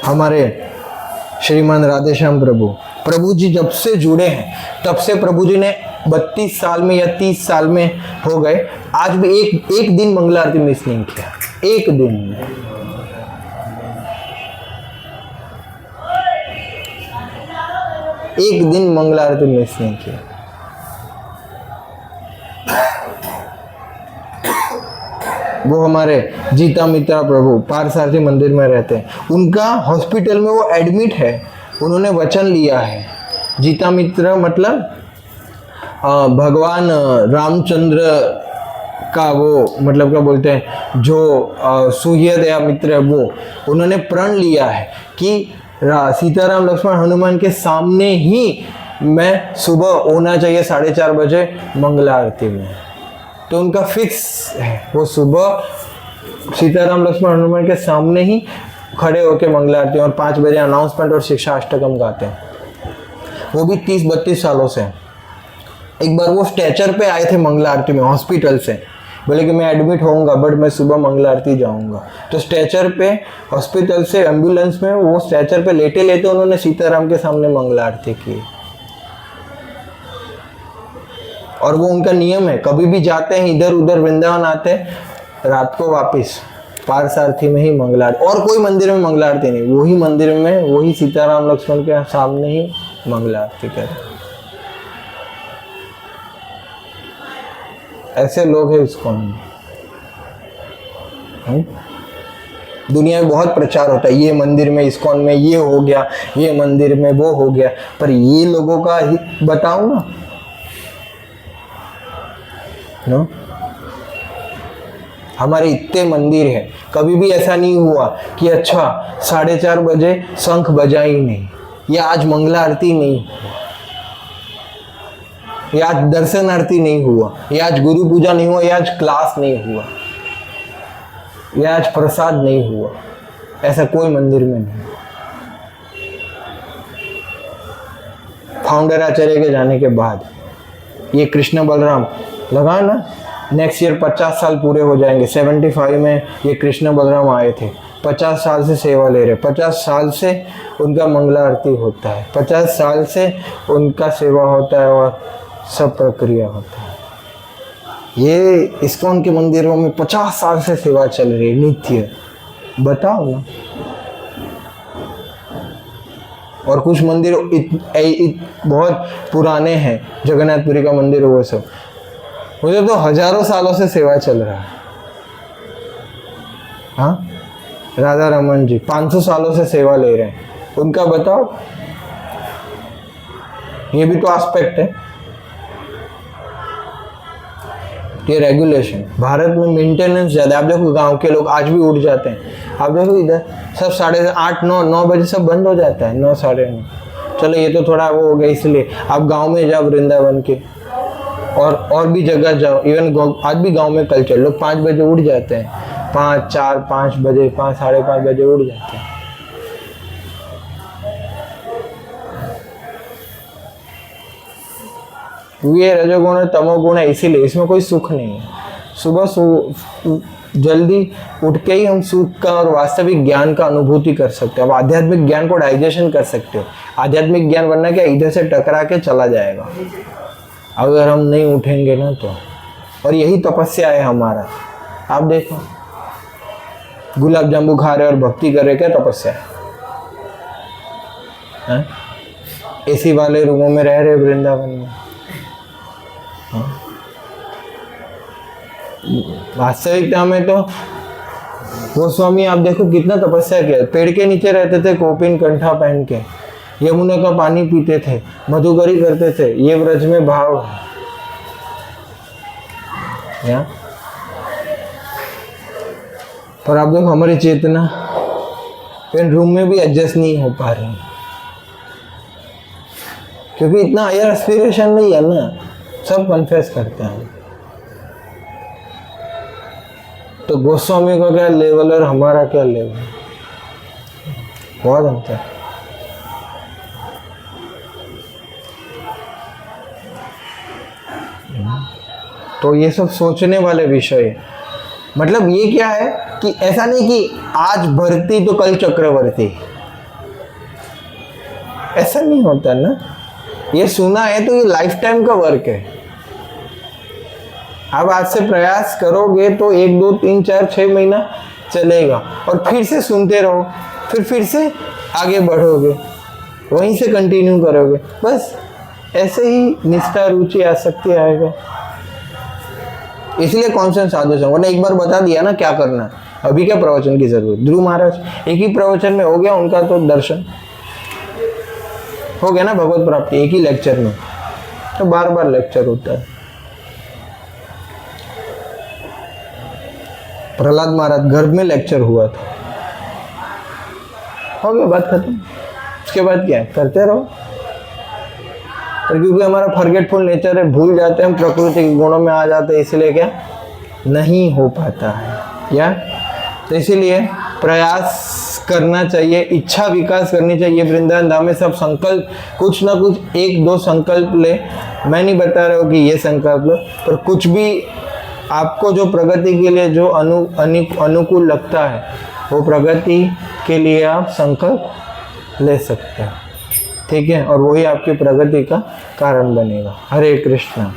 हमारे श्रीमान राधेश्याम प्रभु जी जब से जुड़े हैं तब से प्रभु जी ने 32 साल में या 30 साल में हो गए, आज भी एक दिन मंगला आरती मिस नहीं किया, एक दिन में। एक दिन मंगला आरती मिस नहीं किया। वो हमारे जीता मित्रा प्रभु पारसारथी मंदिर में रहते हैं, उनका हॉस्पिटल में वो एडमिट है, उन्होंने वचन लिया है। जीता मित्र मतलब भगवान रामचंद्र का वो मतलब क्या बोलते हैं, जो सूर्यदया मित्र है, वो उन्होंने प्रण लिया है कि सीताराम लक्ष्मण हनुमान के सामने ही मैं सुबह होना चाहिए 4:30 बजे मंगला आरती में। तो उनका फिक्स है, वो सुबह सीताराम लक्ष्मण हनुमान के सामने ही खड़े होकर मंगला आरती और 5 बजे अनाउंसमेंट और शिक्षा अष्टकम गाते हैं। वो भी 30-32 सालों से। एक बार वो स्ट्रेचर पे आए थे मंगला आरती में हॉस्पिटल से, बोले कि मैं एडमिट होऊंगा बट मैं सुबह मंगला आरती जाऊंगा। तो स्ट्रेचर पे हॉस्पिटल से एम्बुलेंस में वो स्ट्रेचर पे लेटे लेते उन्होंने सीताराम के सामने मंगला आरती की। और वो उनका नियम है, कभी भी जाते हैं इधर उधर वृंदावन आते हैं, रात को वापस पारसारथी में ही मंगला आरती, और कोई मंदिर में मंगला आरती नहीं, वही मंदिर में वही सीताराम लक्ष्मण के सामने ही मंगला आरती करें। ऐसे लोग हैं इस्कॉन में। दुनिया में बहुत प्रचार होता है, ये मंदिर में इस्कॉन में ये हो गया, ये मंदिर में वो हो गया, पर ये लोगों का बताओ ना, नो? हमारे इतने मंदिर है, कभी भी ऐसा नहीं हुआ कि अच्छा 4:30 बजे शंख बजा ही नहीं, या आज मंगला आरती नहीं हुआ, या आज दर्शन आरती नहीं हुआ, या आज गुरु पूजा नहीं हुआ, या आज क्लास नहीं हुआ, या आज प्रसाद नहीं हुआ। ऐसा कोई मंदिर में नहीं हुआ। फाउंडर आचार्य के जाने के बाद ये कृष्ण बलराम लगा ना, नेक्स्ट ईयर 50 साल पूरे हो जाएंगे। 75 में ये कृष्ण बलराम आए थे, 50 साल से सेवा ले रहे, 50 साल से उनका मंगला आरती होता है, 50 साल से उनका सेवा होता है और सब प्रक्रिया होता है। ये इस्कॉन के मंदिरों में 50 साल से सेवा चल रही है नित्य, बताओ ना। और कुछ मंदिर बहुत पुराने हैं, जगन्नाथपुरी का मंदिर वो सब, मुझे तो हजारों सालों से सेवा चल रहा है। हाँ, राधा रमन जी 500 सालों से सेवा ले रहे हैं, उनका बताओ। ये भी तो एस्पेक्ट है। ये रेगुलेशन, भारत में मेंटेनेंस ज़्यादा। आप देखो गांव के लोग आज भी उठ जाते हैं, आप देखो इधर सब 8:30 9 बजे सब बंद हो जाता है, 9 साढ़े 9। चलो ये तो थोड़ा वो हो गया, इसलिए आप गांव में जाओ वृंदावन के, और भी जगह जाओ, इवन आज भी गांव में कल्चर, लोग 5 बजे उठ जाते हैं, 5, 4, 5 बजे, 5, साढ़े 5 बजे उठ जाते हैं। ये रजोगुण तमोगुण है, इसीलिए इसमें कोई सुख नहीं है। सुबह जल्दी उठ के ही हम सुख का और वास्तविक ज्ञान का अनुभूति कर सकते हो। अब आध्यात्मिक ज्ञान को डाइजेशन कर सकते हो। आध्यात्मिक ज्ञान वरना क्या इधर से टकरा के चला जाएगा अगर हम नहीं उठेंगे ना तो। और यही तपस्या है हमारा। आप देखो गुलाब जामुन खा रहे और भक्ति कर रहे, क्या तपस्या है? एसी वाले रूमों में रह रहे वृंदावन में। वास्तविकता में तो वो स्वामी आप देखो कितना तपस्या किया, पेड़ के नीचे रहते थे कोपिन कंठा पहन के, यमुना का पानी पीते थे, मधुकरी करते थे, ये व्रज में भाव है। या? पर आप देखो हमारी चेतना पेन रूम में भी एडजस्ट नहीं हो पा रही, क्योंकि इतना हायर एस्पिरेशन नहीं है ना, सब कन्फेस करते हैं। तो गोस्वामी का क्या लेवल और हमारा क्या लेवल, बहुत अंतर है। तो ये सब सोचने वाले विषय है। मतलब ये क्या है कि ऐसा नहीं कि आज भर्ती तो कल चक्रवर्ती, ऐसा नहीं होता ना। ये सुना है तो ये लाइफ टाइम का वर्क है। अब आज से प्रयास करोगे तो 1 2 3 4 6 महीना चलेगा, और फिर से सुनते रहो, फिर से आगे बढ़ोगे, वहीं से कंटिन्यू करोगे, बस ऐसे ही निष्ठा रुचि आसक्ति आएगा। इसलिए कॉन्स्टेंट साधु संग, वरना एक बार बता दिया ना क्या करना है, अभी क्या प्रवचन की जरूरत। ध्रुव महाराज एक ही प्रवचन में हो गया उनका तो दर्शन हो गया ना, भगवत प्राप्ति एक ही लेक्चर में, तो बार बार लेक्चर होता है। प्रहलाद महाराज गर्भ में लेक्चर हुआ था, हो गया, बात खत्म। उसके बाद क्या है, करते रहो। और क्योंकि हमारा फॉरगेटफुल नेचर है, भूल जाते हैं, हम प्रकृति के गुणों में आ जाते हैं, इसलिए क्या नहीं हो पाता है। या तो इसीलिए प्रयास करना चाहिए, इच्छा विकास करनी चाहिए। वृंदावन धाम में सब संकल्प, कुछ ना कुछ 1 2 संकल्प ले। मैं नहीं बता रहा हूँ कि ये संकल्प लो, पर कुछ भी आपको जो प्रगति के लिए जो अनुकूल लगता है, वो प्रगति के लिए आप संकल्प ले सकते हैं। ठीक है, और वही आपकी प्रगति का कारण बनेगा। हरे कृष्णा।